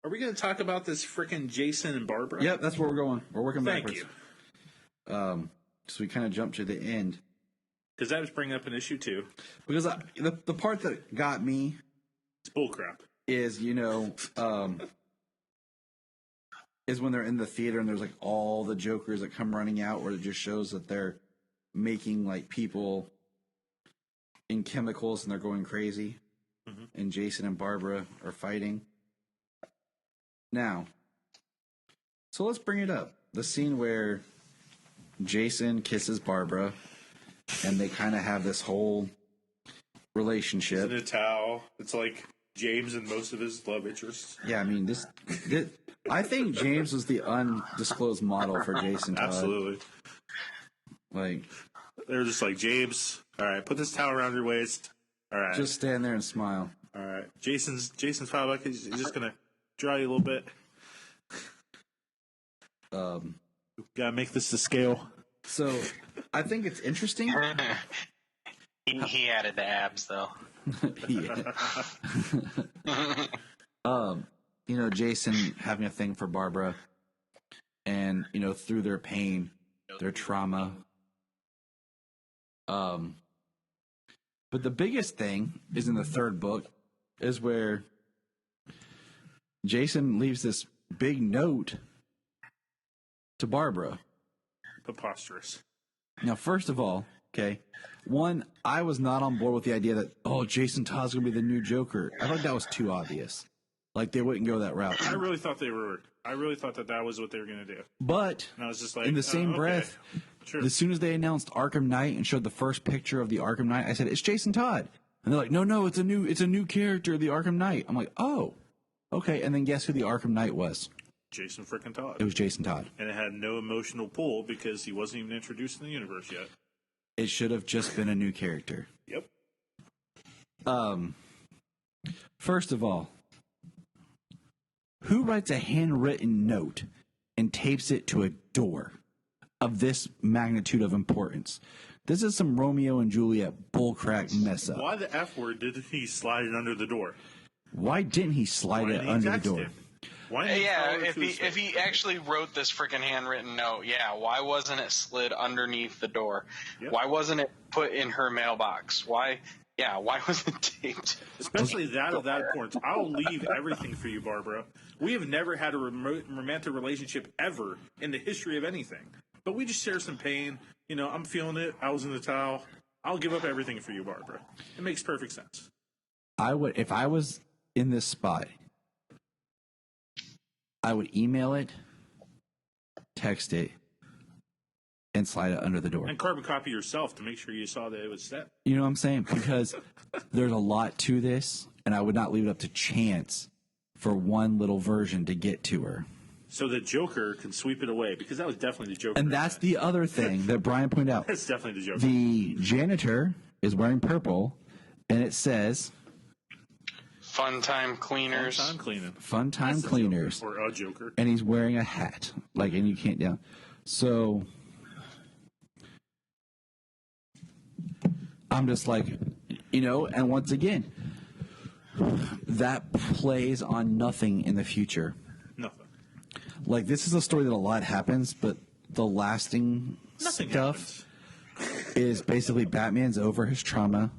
Are we going to talk about this frickin' Jason and Barbara? Yep, that's where we're going. We're working backwards. Thank you. So we kind of jumped to the end. Because that was bringing up an issue too. Because the part that got me, it's bullcrap, is is when they're in the theater and there's like all the Jokers that come running out, where it just shows that they're making like people in chemicals and they're going crazy, and Jason and Barbara are fighting. Now, so let's bring it up. The scene where Jason kisses Barbara, and they kind of have this whole relationship. Isn't it Tao? It's like James and most of his love interests. Yeah, I mean, this I think James was the undisclosed model for Jason Todd. Absolutely. Like, they're just like, James, all right, put this towel around your waist. All right. Just stand there and smile. All right. Jason's 5 bucks. He's just going to dry you a little bit. Gotta make this to scale. So, I think it's interesting. He added the abs, though. Jason having a thing for Barbara, and through their pain, their trauma. But the biggest thing is in the third book, is where Jason leaves this big note to Barbara. Preposterous. Now, first of all, okay, one, I was not on board with the idea that, Jason Todd's going to be the new Joker. I thought that was too obvious. Like, they wouldn't go that route. I really thought that was what they were going to do. But, and I was just like, in the same breath, sure. As soon as they announced Arkham Knight and showed the first picture of the Arkham Knight, I said, it's Jason Todd. And they're like, no, it's a new character, the Arkham Knight. I'm like, oh. Okay, and then guess who the Arkham Knight was? Jason frickin' Todd. It was Jason Todd. And it had no emotional pull because he wasn't even introduced in the universe yet. It should have just been a new character. Yep. First of all, who writes a handwritten note and tapes it to a door of this magnitude of importance? This is some Romeo and Juliet bullcrack mess up. Why the F word did he slide it under the door? Why didn't he slide it under the door? If he actually wrote this freaking handwritten note, why wasn't it slid underneath the door? Yep. Why wasn't it put in her mailbox? Why was it taped? Especially that of that importance. I'll leave everything for you, Barbara. We have never had a romantic relationship ever in the history of anything. But we just share some pain. You know, I'm feeling it. I was in the towel. I'll give up everything for you, Barbara. It makes perfect sense. I would, if I was in this spot, I would email it, text it, and slide it under the door. And carbon copy yourself to make sure you saw that it was sent. You know what I'm saying? Because there's a lot to this, and I would not leave it up to chance for one little version to get to her. So the Joker can sweep it away, because that was definitely the Joker. And that's the other thing that Bryan pointed out. That's definitely the Joker. The janitor is wearing purple, and it says... Fun time cleaners. Fun time cleaning. Fun time cleaners. Or a Joker. And he's wearing a hat. And you can't down. So... I'm just like, and once again, that plays on nothing in the future. Nothing. Like, this is a story that a lot happens, but the lasting Nothing stuff happens. Is basically Batman's over his trauma.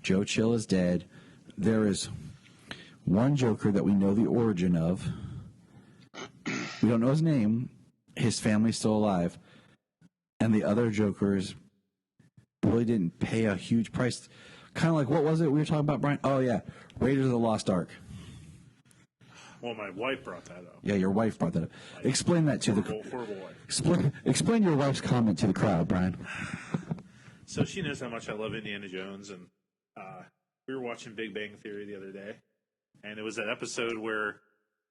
Joe Chill is dead. There is one Joker that we know the origin of. We don't know his name. His family's still alive. And the other Jokers really didn't pay a huge price. Kind of like, what was it we were talking about, Bryan? Oh, yeah. Raiders of the Lost Ark. Well, my wife brought that up. Yeah, your wife brought that up. Explain that to horrible wife. Explain your wife's comment to the crowd, Bryan. So she knows how much I love Indiana Jones, and we were watching Big Bang Theory the other day, and it was that episode where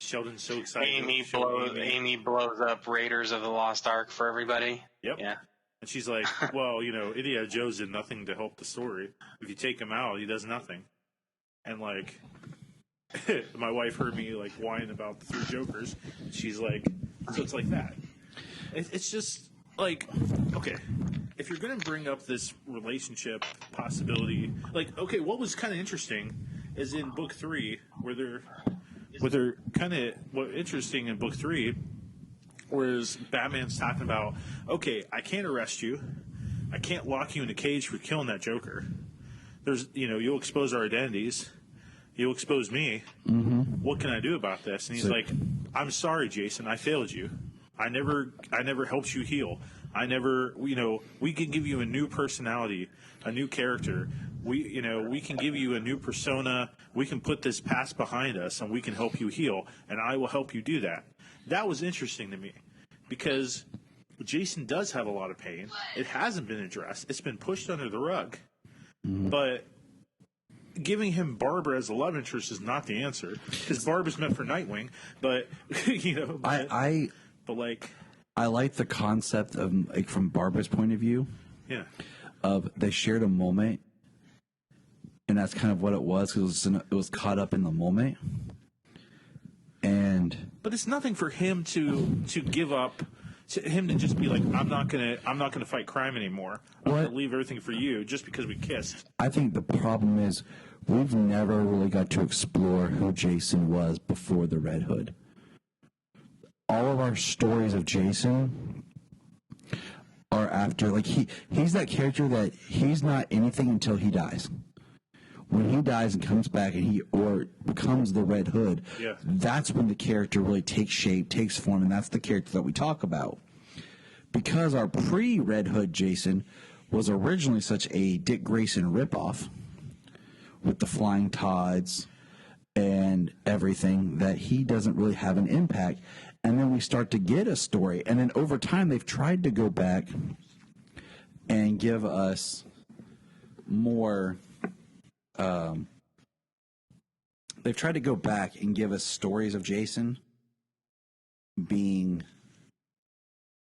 Sheldon's so excited. Amy blows up Raiders of the Lost Ark for everybody. Yep. Yeah. And she's like, well, Indiana Jones did nothing to help the story. If you take him out, he does nothing. And, my wife heard me, whine about the three Jokers. And she's like, so it's like that. It's just, okay, if you're going to bring up this relationship possibility, what was kind of interesting is in book 3, where they're kind of, what interesting in book 3, whereas Batman's talking about, okay, I can't arrest you. I can't lock you in a cage for killing that Joker. There's, you'll expose our identities. You'll expose me. Mm-hmm. What can I do about this? And he's like, I'm sorry, Jason. I failed you. I never helped you heal. We can give you a new personality, a new character. We can give you a new persona. We can put this past behind us, and we can help you heal. And I will help you do that. That was interesting to me, because Jason does have a lot of pain. It hasn't been addressed. It's been pushed under the rug. Mm-hmm. But giving him Barbara as a love interest is not the answer, because Barbara's meant for Nightwing. But I like the concept of, from Barbara's point of view. Yeah. Of they shared a moment, and that's kind of what it was, because it was caught up in the moment. But it's nothing for him to give up, to him to just be like, I'm not gonna fight crime anymore. I'm gonna leave everything for you just because we kissed. I think the problem is we've never really got to explore who Jason was before the Red Hood. All of our stories of Jason are after, he's that character that he's not anything until he dies. When he dies and comes back or becomes the Red Hood, that's when the character really takes shape, takes form, and that's the character that we talk about. Because our pre-Red Hood Jason was originally such a Dick Grayson ripoff with the Flying Todds and everything that he doesn't really have an impact. And then we start to get a story. And then over time, they've tried to go back and give us more... they've tried to go back and give us stories of Jason being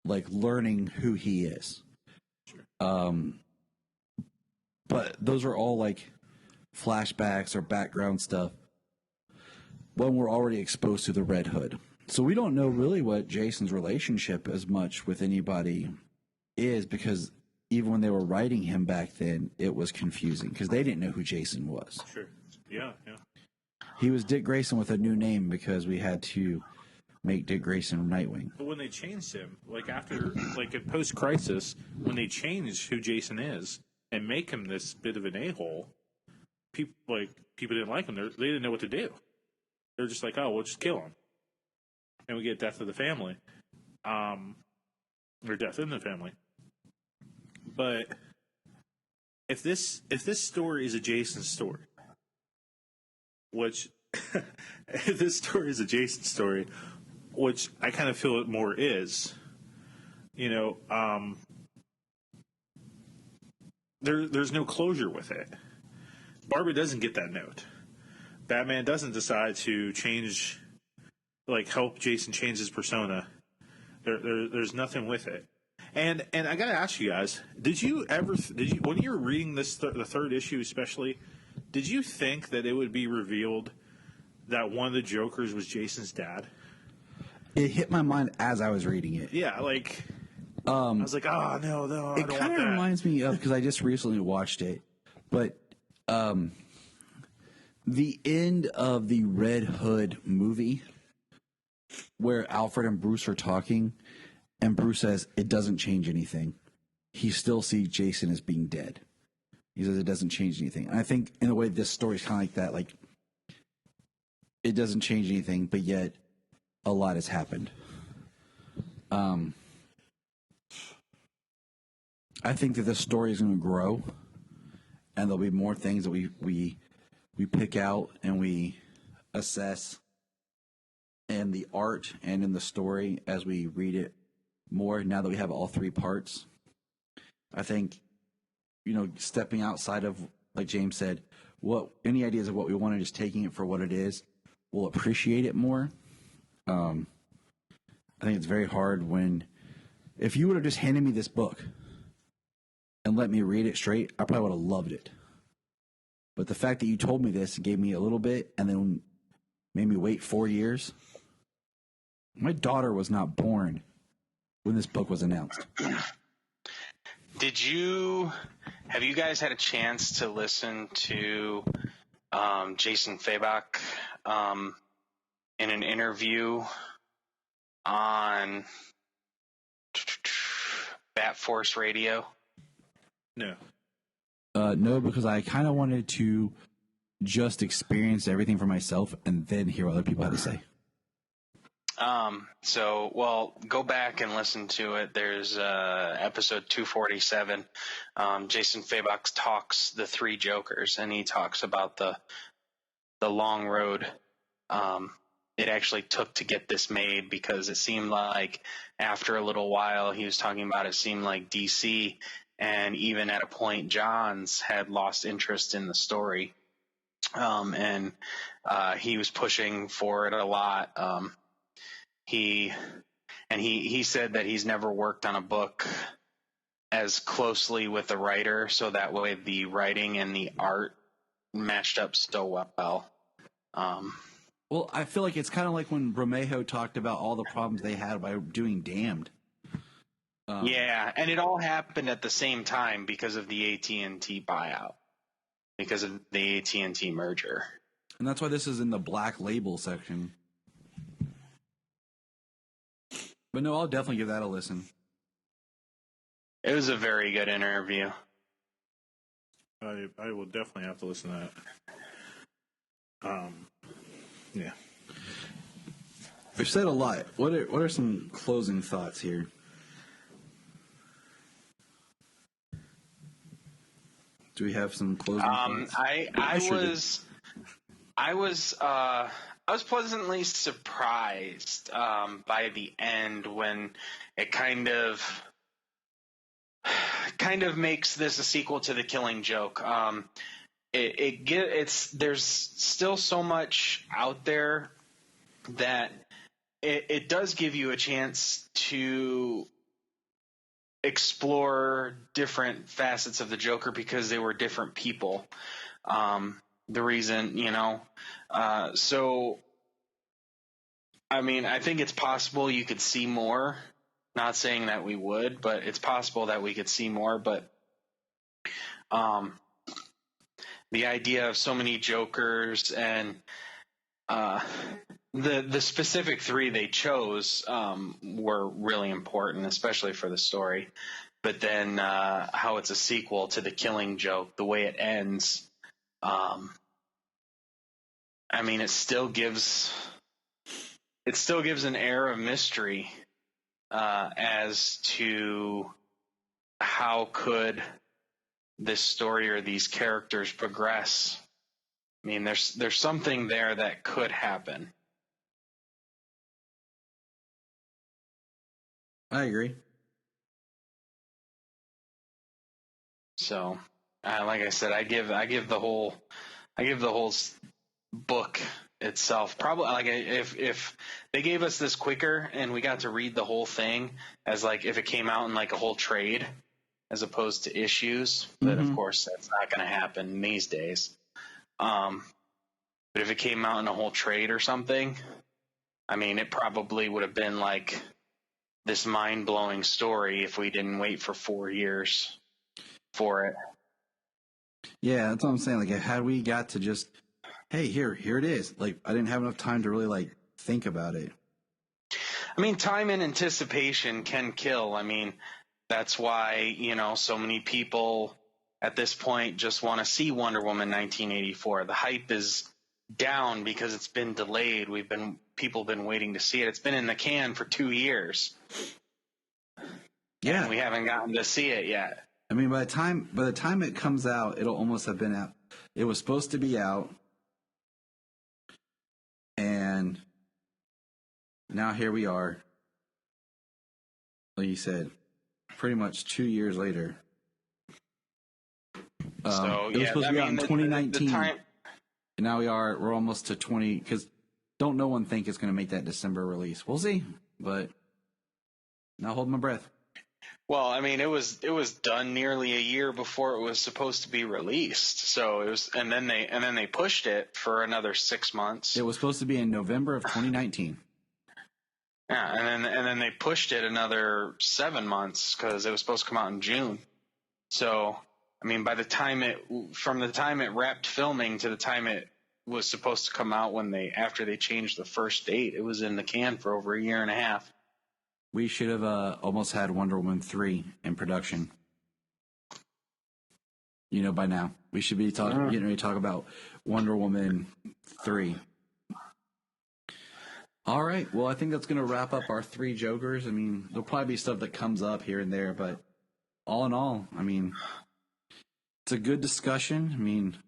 like learning who he is. But those are all like flashbacks or background stuff when we're already exposed to the Red Hood. So we don't know really what Jason's relationship as much with anybody is, because even when they were writing him back then, it was confusing because they didn't know who Jason was. Sure. Yeah. He was Dick Grayson with a new name because we had to make Dick Grayson Nightwing. But when they changed him, like after, like in post-crisis, when they changed who Jason is and make him this bit of an a-hole, people didn't like him. They didn't know what to do. They're just like, oh, we'll just kill him, and we get death of the family, or death in the family. But if this story is a Jason story, which if this story is a Jason story, which I kind of feel it more is, there's no closure with it. Barbara doesn't get that note. Batman doesn't decide to change, like help Jason change his persona. There's nothing with it. And I gotta ask you guys, did you when you were reading this the third issue especially, did you think that it would be revealed that one of the Jokers was Jason's dad? It hit my mind as I was reading it. Yeah, like I was like, oh no, I don't want that. It kind of reminds me of, because I just recently watched it, but the end of the Red Hood movie, where Alfred and Bruce are talking, and Bruce says it doesn't change anything. He still sees Jason as being dead. He says it doesn't change anything. And I think in a way this story is kind of like that. Like, it doesn't change anything, but yet a lot has happened. I think that this story is going to grow, and there'll be more things that we pick out and we assess in the art and in the story as we read it more, now that we have all three parts. I think, stepping outside of, like James said, any ideas of what we want and just taking it for what it is, we'll appreciate it more. I think it's very hard if you would have just handed me this book and let me read it straight, I probably would have loved it. But the fact that you told me this and gave me a little bit and then made me wait 4 years. My daughter was not born when this book was announced. Have you guys had a chance to listen to Jason Fabok in an interview on Bat Force Radio? No. No, because I kind of wanted to just experience everything for myself and then hear what other people had to say. Go back and listen to it. There's episode 247. Jason Fabok talks the three Jokers, and he talks about the long road it actually took to get this made, because it seemed like after a little while, he was talking about, it seemed like DC and even at a point Johns had lost interest in the story. And he was pushing for it a lot. He said that he's never worked on a book as closely with the writer, so that way the writing and the art matched up so well. Well, I feel like it's kind of like when Bromejo talked about all the problems they had by doing Damned. Yeah, and it all happened at the same time because of the AT&T buyout, because of the AT&T merger. And that's why this is in the Black Label section. But no, I'll definitely give that a listen. It was a very good interview. I will definitely have to listen to that. Yeah. We've said a lot. What are some closing thoughts here? Do we have some closing thoughts? I was pleasantly surprised by the end, when it kind of makes this a sequel to The Killing Joke. there's still so much out there that it does give you a chance to explore different facets of the Joker because they were different people. The reason, so I mean, I think it's possible you could see more. Not saying that we would, but it's possible that we could see more. But the idea of so many Jokers and the specific three they chose were really important, especially for the story. But then how it's a sequel to The Killing Joke, the way it ends, I mean, it still gives an air of mystery as to how could this story or these characters progress. I mean, there's something there that could happen. I agree. So, like I said, I give the whole book itself probably, like, if they gave us this quicker and we got to read the whole thing as like if it came out in like a whole trade as opposed to issues, but of course that's not going to happen these days. But if it came out in a whole trade or something, I mean, it probably would have been like this mind-blowing story if we didn't wait for 4 years for it. Yeah, that's what I'm saying. Like, had we got to just, hey, here it is. Like, I didn't have enough time to really like think about it. I mean, time and anticipation can kill. I mean, that's why, so many people at this point just want to see Wonder Woman 1984. The hype is down because it's been delayed. People have been waiting to see it. It's been in the can for 2 years. Yeah. And we haven't gotten to see it yet. I mean, by the time it comes out, it'll almost have been out. It was supposed to be out, and now here we are. Like you said, pretty much 2 years later. So it was supposed to be out in 2019, and now we're almost to 20. Because don't no one think it's going to make that December release? We'll see, but not holding my breath. Well, I mean, it was done nearly a year before it was supposed to be released. So it was, and then they pushed it for another 6 months. It was supposed to be in November of 2019. Yeah, and then they pushed it another 7 months because it was supposed to come out in June. So, I mean, from the time it wrapped filming to the time it was supposed to come out after they changed the first date, it was in the can for over a year and a half. We should have almost had Wonder Woman 3 in production. By now. We should be getting ready to talk about Wonder Woman 3. All right. Well, I think that's going to wrap up our 3 Jokers. I mean, there'll probably be stuff that comes up here and there, but all in all, I mean, it's a good discussion. I mean,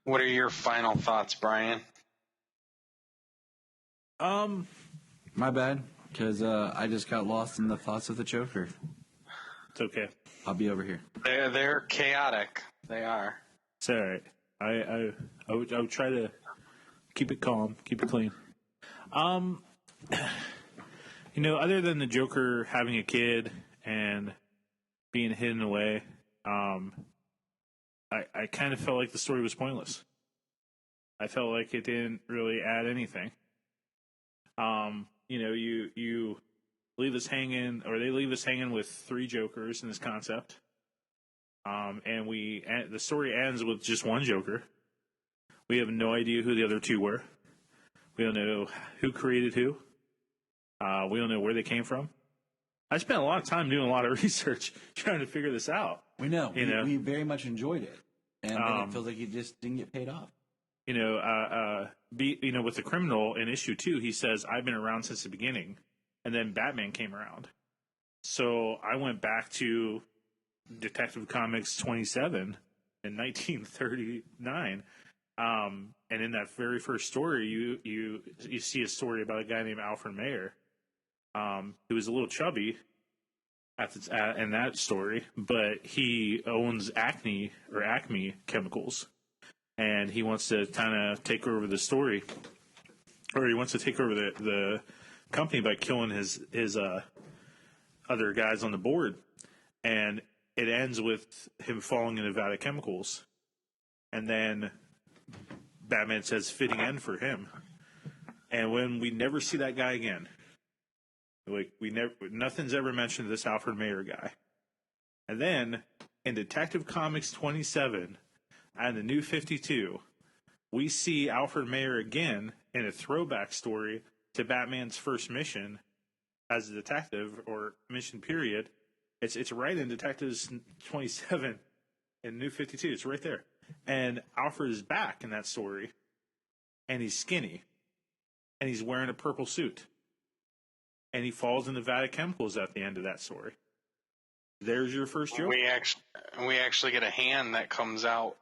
what are your final thoughts, Brian? My bad, because I just got lost in the thoughts of the Joker. It's okay. I'll be over here. They're chaotic. They are. It's all right. I would try to keep it calm, keep it clean. Other than the Joker having a kid and being hidden away, I kind of felt like the story was pointless. I felt like it didn't really add anything. You leave us hanging, or they leave us hanging with 3 Jokers in this concept. And the story ends with just one Joker. We have no idea who the other 2 were. We don't know who created who. We don't know where they came from. I spent a lot of time doing a lot of research trying to figure this out. We know. We very much enjoyed it. And then it feels like it just didn't get paid off. With the criminal in issue 2, he says, I've been around since the beginning. And then Batman came around. So I went back to Detective Comics 27 in 1939. And in that very first story, you see a story about a guy named Alfred Mayer, who was a little chubby. in that story, but he owns Acme Chemicals, and he wants to kind of take over the story, or he wants to take over the company by killing his other guys on the board, and it ends with him falling in Nevada Chemicals, and then Batman says fitting end for him, and when we never see that guy again. Like nothing's ever mentioned of this Alfred Mayer guy. And then in Detective Comics 27 and the New 52, we see Alfred Mayer again in a throwback story to Batman's first mission as a detective, or mission period. It's right in Detectives 27 and New 52. It's right there. And Alfred is back in that story, and he's skinny, and he's wearing a purple suit. And he falls in Nevada Chemicals at the end of that story. There's your first joke. We actually get a hand that comes out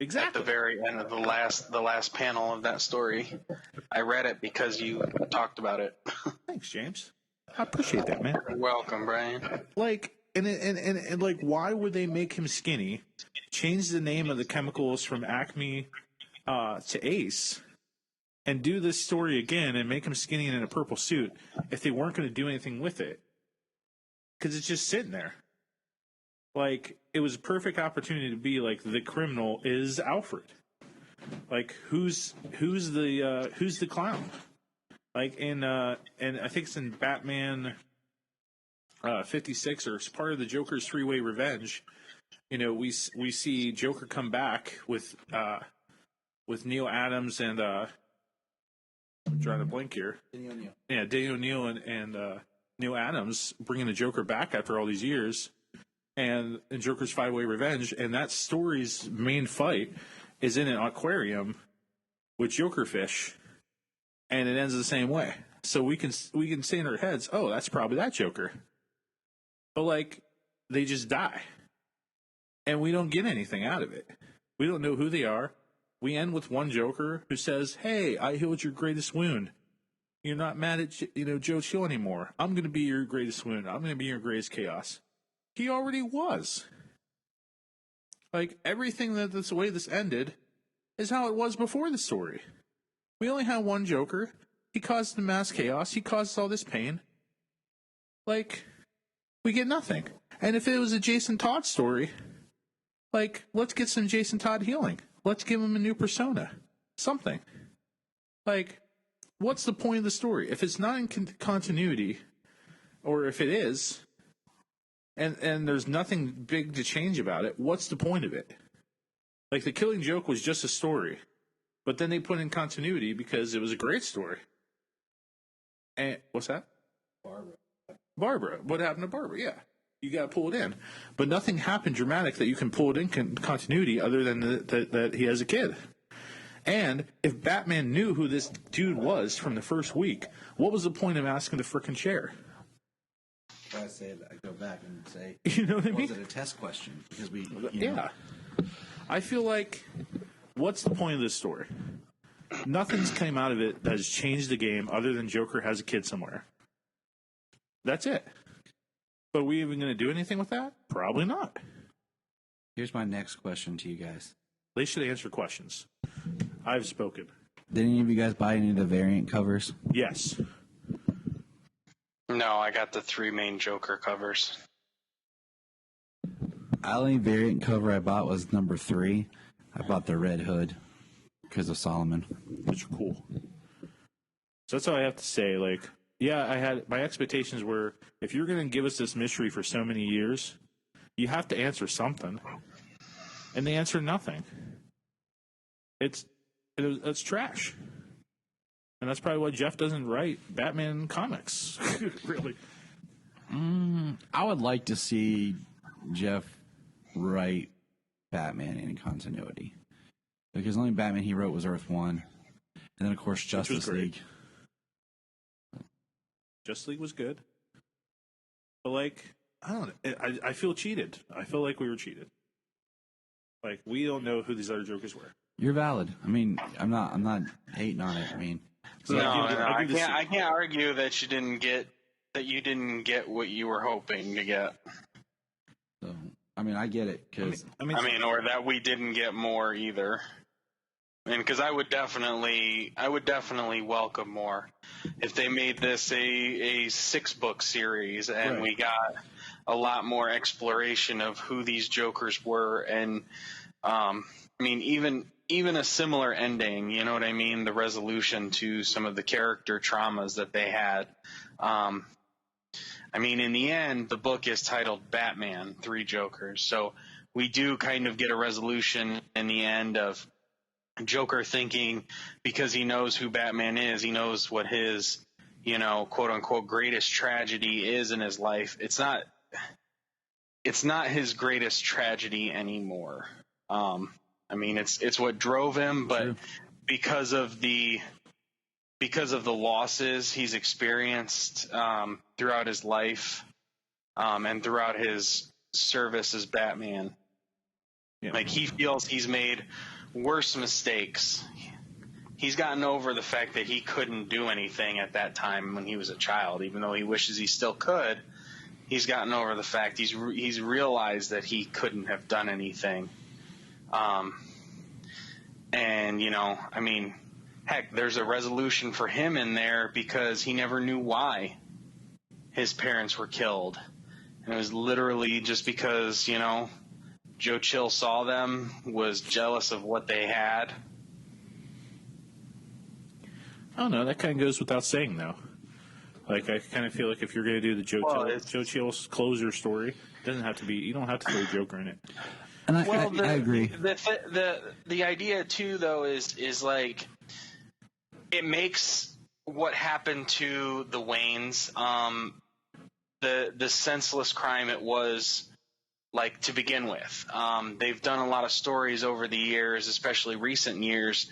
at the very end of the last panel of that story. I read it because you talked about it. Thanks, James. I appreciate that, man. You're welcome, Brian. Like, and like, why would they make him skinny? Change the name of the chemicals from Acme to Ace, and do this story again and make him skinny and in a purple suit if they weren't going to do anything with it. Because it's just sitting there. Like, it was a perfect opportunity to be like, the criminal is Alfred. Like, who's the clown? Like, and I think it's in Batman 56, or it's part of the Joker's three-way revenge. You know, we see Joker come back with Neil Adams and I'm trying to blink here. Danny O'Neill and Neil Adams bringing the Joker back after all these years, and Joker's five-way revenge. And that story's main fight is in an aquarium with Joker fish, and it ends the same way. So we can say in our heads, oh, that's probably that Joker. But like, they just die, and we don't get anything out of it. We don't know who they are. We end with one Joker who says, "Hey, I healed your greatest wound. You're not mad at Joe Chill anymore. I'm going to be your greatest wound. I'm going to be your greatest chaos." He already was. Like, everything the way this ended is how it was before the story. We only had one Joker. He caused the mass chaos. He caused all this pain. Like, we get nothing. And if it was a Jason Todd story, like, let's get some Jason Todd healing. Let's give him a new persona. Something. Like, what's the point of the story? If it's not in continuity, or if it is, and there's nothing big to change about it, what's the point of it? Like, the Killing Joke was just a story, but then they put in continuity because it was a great story. And what's that? Barbara. What happened to Barbara? Yeah. You got to pull it in. But nothing happened dramatic that you can pull it in continuity other than that he has a kid. And if Batman knew who this dude was from the first week, what was the point of asking the frickin' chair? I say that, I go back and say, you know what I mean? Was it a test question? Because yeah. I feel like, what's the point of this story? Nothing's came out of it that has changed the game other than Joker has a kid somewhere. That's it. But are we even going to do anything with that? Probably not. Here's my next question to you guys. They should answer questions. I've spoken. Did any of you guys buy any of the variant covers? Yes. No, I got the three main Joker covers. The only variant cover I bought was number 3. I bought the Red Hood because of Solomon. Which are cool. So that's all I have to say. Like, yeah, I had my expectations were, if you're going to give us this mystery for so many years, you have to answer something. And they answered nothing. It's trash. And that's probably why Jeff doesn't write Batman comics. Really. I would like to see Jeff write Batman in continuity. Because the only Batman he wrote was Earth 1. And then, of course, Justice League. Justice League was good. But, like, I don't know. I feel cheated. I feel like we were cheated. Like, we don't know who these other Jokers were. You're valid. I mean, I'm not hating on it. I mean, so I can't argue that you didn't get that you didn't get what you were hoping to get. So, I mean, I get it because or that we didn't get more either. And because I would definitely welcome more if they made this a 6-book series and we got a lot more exploration of who these Jokers were, and I mean even a similar ending. You know what I mean? The resolution to some of the character traumas that they had. I mean, in the end, the book is titled Batman: 3 Jokers, so we do kind of get a resolution in the end of Joker thinking, because he knows who Batman is, he knows what his, quote unquote greatest tragedy is in his life. It's not his greatest tragedy anymore. I mean, it's what drove him, but because of the losses he's experienced throughout his life and throughout his service as Batman, like he feels he's made worse mistakes. He's gotten over the fact that he couldn't do anything at that time when he was a child, even though he wishes he still could. He's gotten over the fact he's realized that he couldn't have done anything. And I mean, heck, there's a resolution for him in there because he never knew why his parents were killed, and it was literally just because Joe Chill saw them, was jealous of what they had. I don't know. That kind of goes without saying, though. Like, I kind of feel like if you're going to do the Joe Chill's closure story, it doesn't have to be. You don't have to throw Joker in it. And I agree. The idea too, though, is like it makes what happened to the Waynes, the senseless crime it was. Like, to begin with, they've done a lot of stories over the years, especially recent years,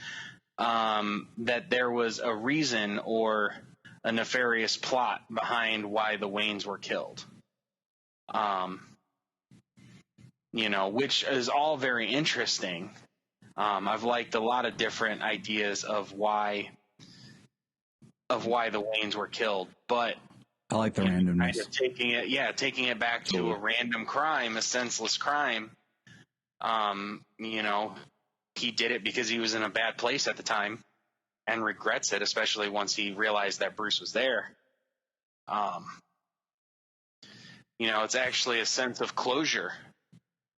that there was a reason or a nefarious plot behind why the Waynes were killed. Which is all very interesting. I've liked a lot of different ideas of why the Waynes were killed, but I like the randomness. Kind of taking it back to a random crime, a senseless crime. He did it because he was in a bad place at the time and regrets it, especially once he realized that Bruce was there. It's actually a sense of closure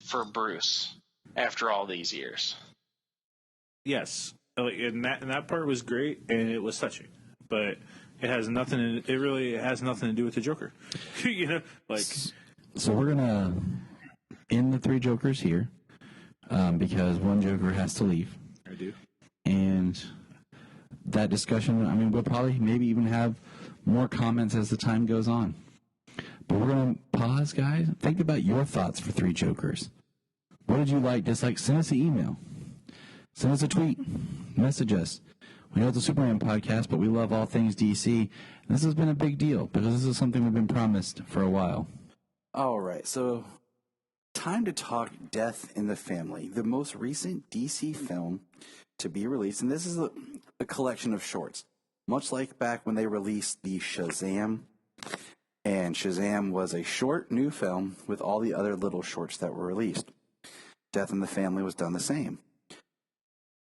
for Bruce after all these years. Yes, and that part was great, and it was touching, but it has nothing. It really has nothing to do with the Joker. So we're gonna end the 3 Jokers here because one Joker has to leave. I do. And that discussion, I mean, we'll probably maybe even have more comments as the time goes on. But we're gonna pause, guys. Think about your thoughts for 3 Jokers. What did you like, dislike? Send us an email. Send us a tweet. Message us. We know it's a Superman podcast, but we love all things DC. And this has been a big deal because this is something we've been promised for a while. All right, so time to talk Death in the Family, the most recent DC film to be released. And this is a collection of shorts, much like back when they released the Shazam. And Shazam was a short new film with all the other little shorts that were released. Death in the Family was done the same.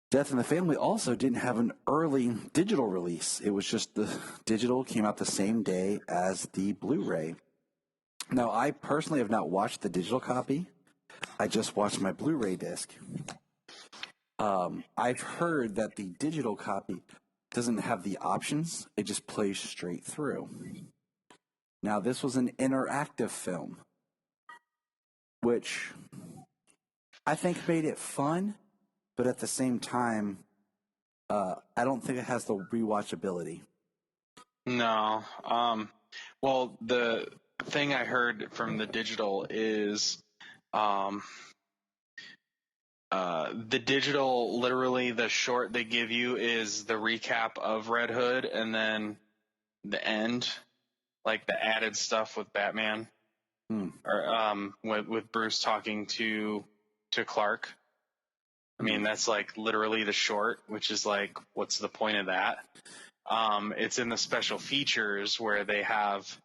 Death in the Family also didn't have an early digital release. It was just the digital came out the same day as the Blu-ray. Now, I personally have not watched the digital copy. I just watched my Blu-ray disc. I've heard that the digital copy doesn't have the options. It just plays straight through. Now, this was an interactive film, which I think made it fun. But at the same time, I don't think it has the rewatchability. No. Well, the thing I heard from the digital is the digital, literally the short they give you is the recap of Red Hood and then the end, like the added stuff with Batman or with Bruce talking to Clark. I mean, that's like literally the short, which is like, what's the point of that? It's in the special features where they have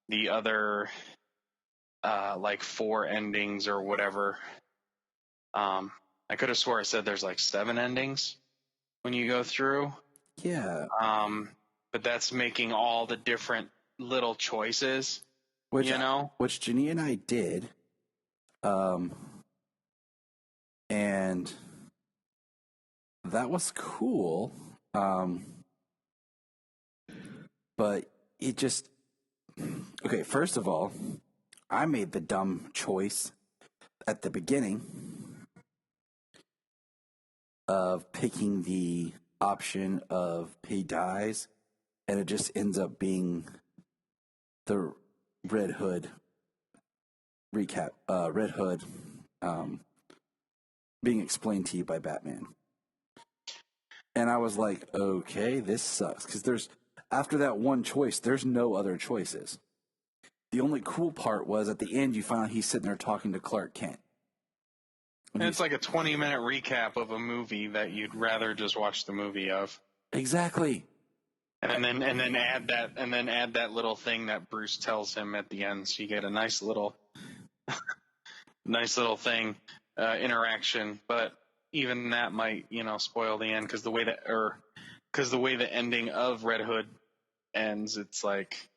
the other like 4 endings or whatever. I could have swore I said there's like 7 endings when you go through. Yeah. But that's making all the different little choices, Which Janie and I did. And that was cool. But it just, okay, first of all, I made the dumb choice at the beginning of picking the option of he dies, and it just ends up being the Red Hood recap, Red Hood being explained to you by Batman. And I was like, okay, this sucks. Because after that one choice, there's no other choices. The only cool part was at the end, you find out he's sitting there talking to Clark Kent. And it's like a 20-minute recap of a movie that you'd rather just watch the movie of. Exactly. And then add that little thing that Bruce tells him at the end, so you get a nice little thing, interaction. But even that might, spoil the end because the way the ending of Red Hood ends, it's like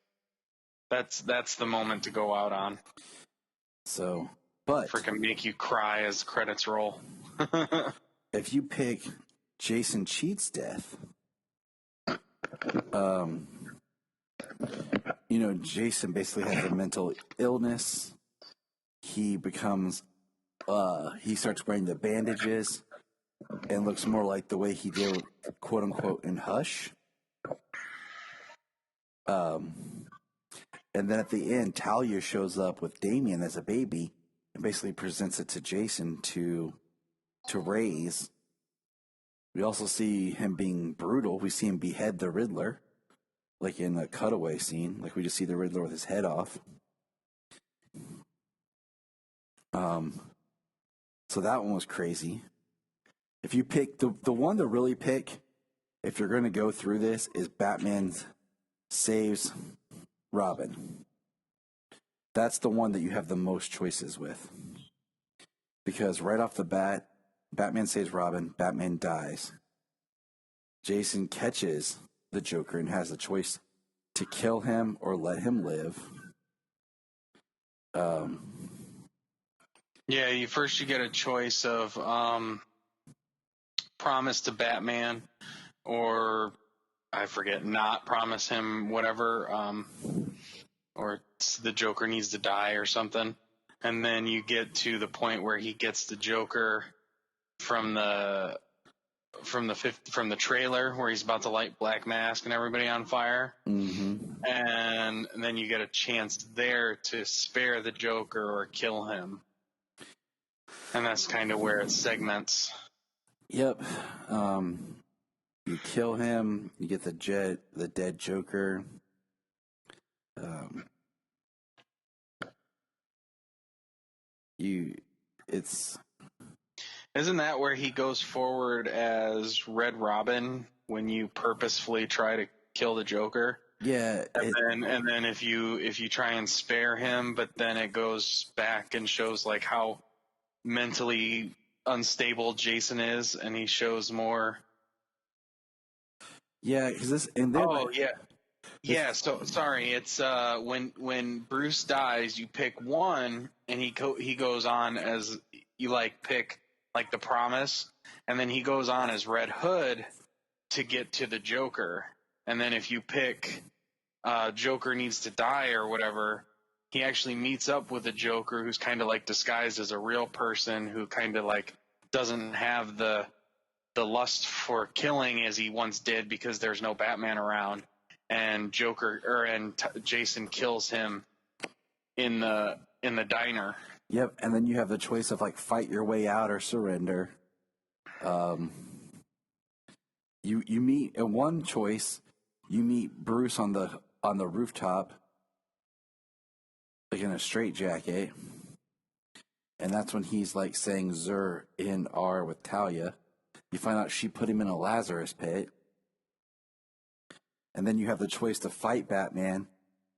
that's the moment to go out on. So, but freaking make you cry as the credits roll. If you pick Jason Cheat's death, Jason basically has a mental illness. He becomes, he starts wearing the bandages and looks more like the way he did, quote unquote, in Hush. And then at the end, Talia shows up with Damien as a baby and basically presents it to Jason to raise. We also see him being brutal. We see him behead the Riddler, like in the cutaway scene. Like we just see the Riddler with his head off. So that one was crazy. If you pick the one to really pick, if you're going to go through this, is Batman saves Robin. That's the one that you have the most choices with. Because right off the bat, Batman saves Robin, Batman dies. Jason catches the Joker and has the choice to kill him or let him live. Yeah, you get a choice of promise to Batman or I forget, not promise him whatever, or the Joker needs to die or something. And then you get to the point where he gets the Joker from the trailer where he's about to light Black Mask and everybody on fire. Mm-hmm. And then you get a chance there to spare the Joker or kill him. And that's kind of where it segments. Yep. You kill him, you get the dead Joker. Isn't that where he goes forward as Red Robin when you purposefully try to kill the Joker? Yeah. And then if you try and spare him, but then it goes back and shows like how mentally unstable Jason is, and he shows more. Yeah, because this yeah. So sorry, it's when Bruce dies, you pick one, and he goes on as you pick like the promise, and then he goes on as Red Hood to get to the Joker, and then if you pick Joker needs to die or whatever, he actually meets up with the Joker who's kind of like disguised as a real person who kind of like doesn't have the lust for killing as he once did because there's no Batman around, and Jason kills him in the diner. Yep, and then you have the choice of fight your way out or surrender. You meet in one choice, you meet Bruce on the rooftop, like in a straitjacket, and that's when he's saying Zur in R with Talia. You find out she put him in a Lazarus pit. And then you have the choice to fight Batman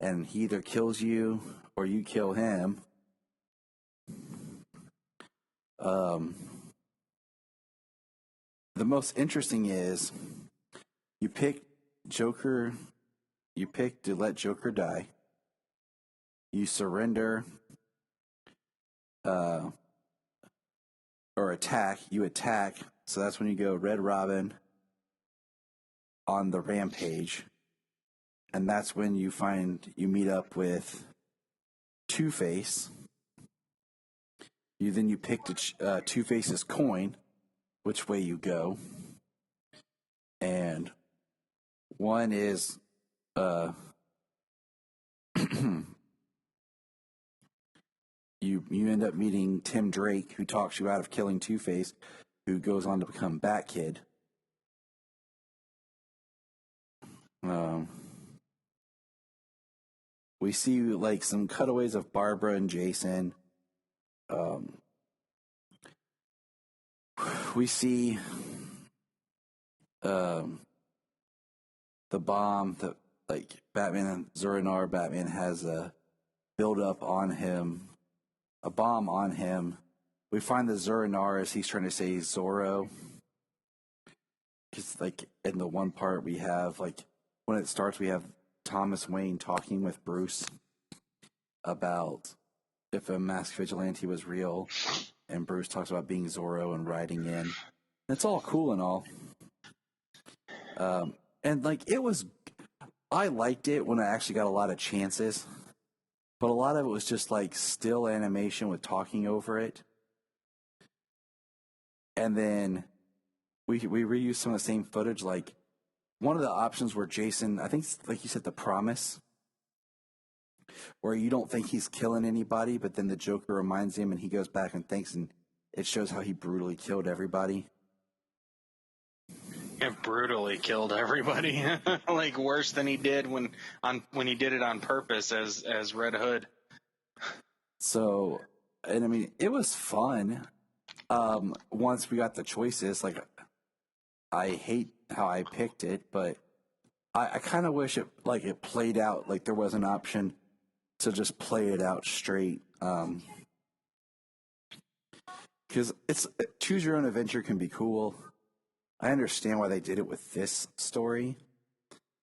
and he either kills you or you kill him. The most interesting is you pick Joker. You pick to let Joker die. You surrender, or attack. You attack. So that's when you go Red Robin on the rampage, and that's when you meet up with Two-Face. You pick Two-Face's coin, which way you go, and one is you end up meeting Tim Drake, who talks you out of killing Two-Face, who goes on to become Bat-Kid. We see like some cutaways of Barbara and Jason. We see the bomb that like Batman and Zur-En-Arrh. Batman has a build-up on him, a bomb on him. We find the Zur-En-Arrh as he's trying to say Zorro. Because like in the one part we have like when it starts we have Thomas Wayne talking with Bruce about if a masked vigilante was real, and Bruce talks about being Zorro and riding in. It's all cool and all. And like I liked it when I actually got a lot of chances, but a lot of it was just like still animation with talking over it. And then we reused some of the same footage. Like one of the options where Jason, I think like you said, the promise, where you don't think he's killing anybody, but then the Joker reminds him and he goes back and thinks, and it shows how he brutally killed everybody. It brutally killed everybody, like worse than he did when he did it on purpose as Red Hood. So, and I mean, it was fun. Once we got the choices, like I hate how I picked it, but I kind of wish it played out like there was an option to just play it out straight. Because choose your own adventure can be cool. I understand why they did it with this story,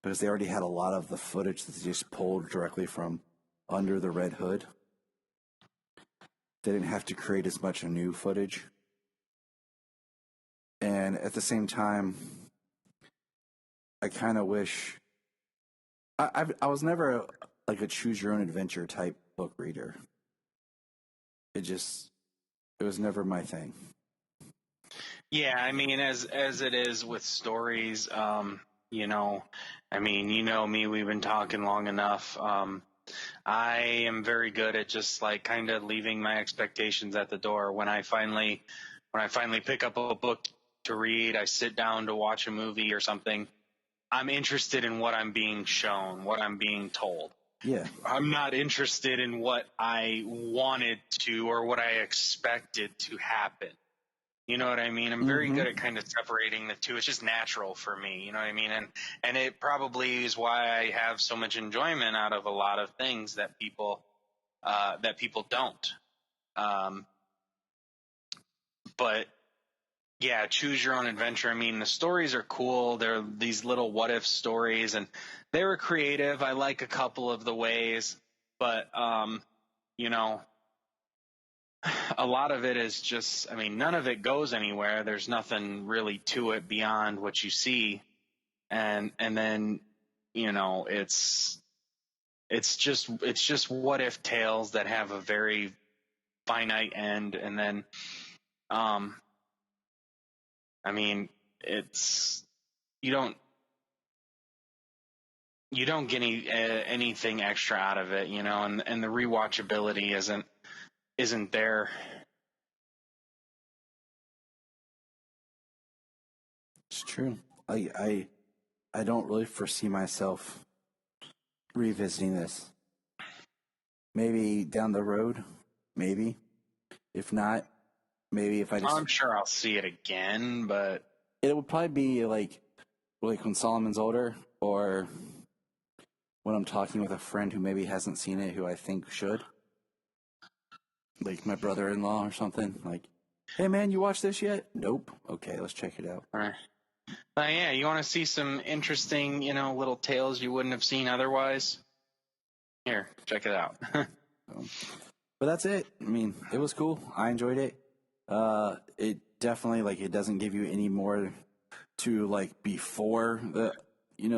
because they already had a lot of the footage that they just pulled directly from Under the Red Hood. They didn't have to create as much new footage. And at the same time, I kind of wish... I was never like a choose your own adventure type book reader. It was never my thing. Yeah, I mean, as it is with stories, you know, I mean, you know me, we've been talking long enough. I am very good at just like kind of leaving my expectations at the door. When I finally pick up a book to read, I sit down to watch a movie or something, I'm interested in what I'm being shown, what I'm being told. Yeah. I'm not interested in what I wanted to or what I expected to happen. You know what I mean? I'm very good at kind of separating the two. It's just natural for me. You know what I mean? And it probably is why I have so much enjoyment out of a lot of things that people don't. But yeah, choose your own adventure. I mean, the stories are cool. They're these little what if stories, and they were creative. I like a couple of the ways, but you know, a lot of it is just, I mean, none of it goes anywhere. There's nothing really to it beyond what you see. And then, you know, it's just what if tales that have a very finite end. And then, I mean, you don't get anything extra out of it, you know, and the rewatchability isn't there. It's true. I don't really foresee myself revisiting this. Maybe down the road, maybe. If not, maybe if I just... I'm sure I'll see it again, but... It would probably be like when Solomon's older, or when I'm talking with a friend who maybe hasn't seen it, who I think should. Like my brother-in-law or something. Like, hey, man, you watched this yet? Nope. Okay, let's check it out. All right. Yeah, you want to see some interesting, little tales you wouldn't have seen otherwise? Here, check it out. But that's it. I mean, it was cool. I enjoyed it. It definitely, it doesn't give you any more to, before the,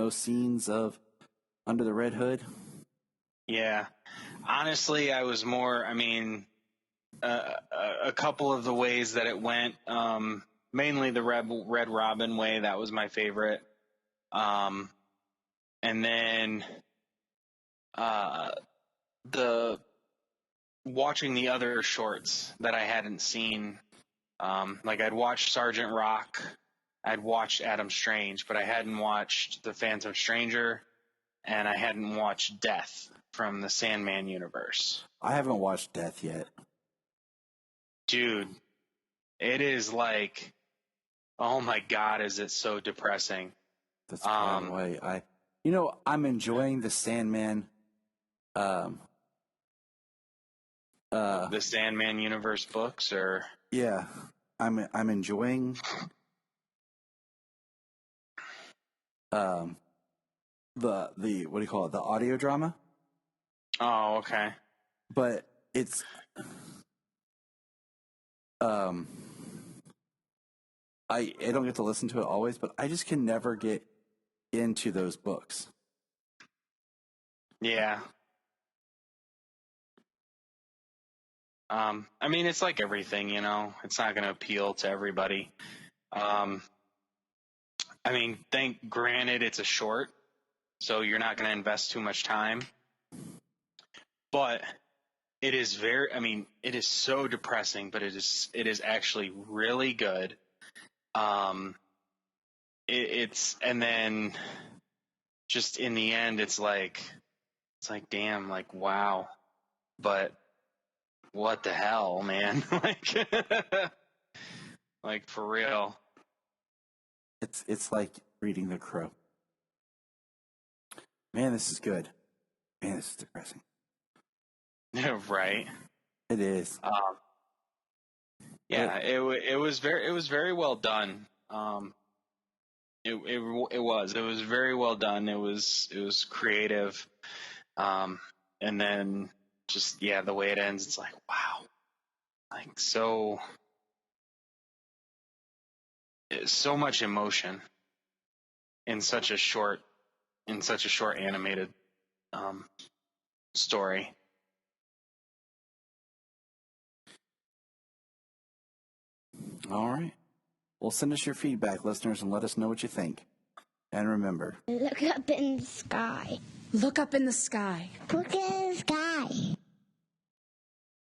scenes of Under the Red Hood. Yeah. Honestly, I was more, a couple of the ways that it went, mainly the Red Robin way, that was my favorite. And then watching the other shorts that I hadn't seen, I'd watched Sergeant Rock, I'd watched Adam Strange, but I hadn't watched The Phantom Stranger, and I hadn't watched Death from the Sandman universe. I haven't watched Death yet. Dude, it is oh my God, is it so depressing? That's kind of why I'm enjoying the Sandman. The Sandman universe books, or yeah, I'm enjoying the what do you call it? The audio drama. Oh, okay. But it's I don't get to listen to it always, but I just can never get into those books. Yeah. It's like everything, it's not going to appeal to everybody. Granted, it's a short, so you're not going to invest too much time, but it is it is so depressing, but it is actually really good. And then just in the end, it's like, damn, wow, but what the hell, man? For real. It's like reading The Crow. Man, this is good. Man, this is depressing. Right. It is. Yeah, it was very well done. It was very well done. It was creative. And then just, the way it ends, it's like, wow, so much emotion in such a short animated story. All right. Well, send us your feedback, listeners, and let us know what you think. And remember, Look up in the sky. Look up in the sky. Look in the sky.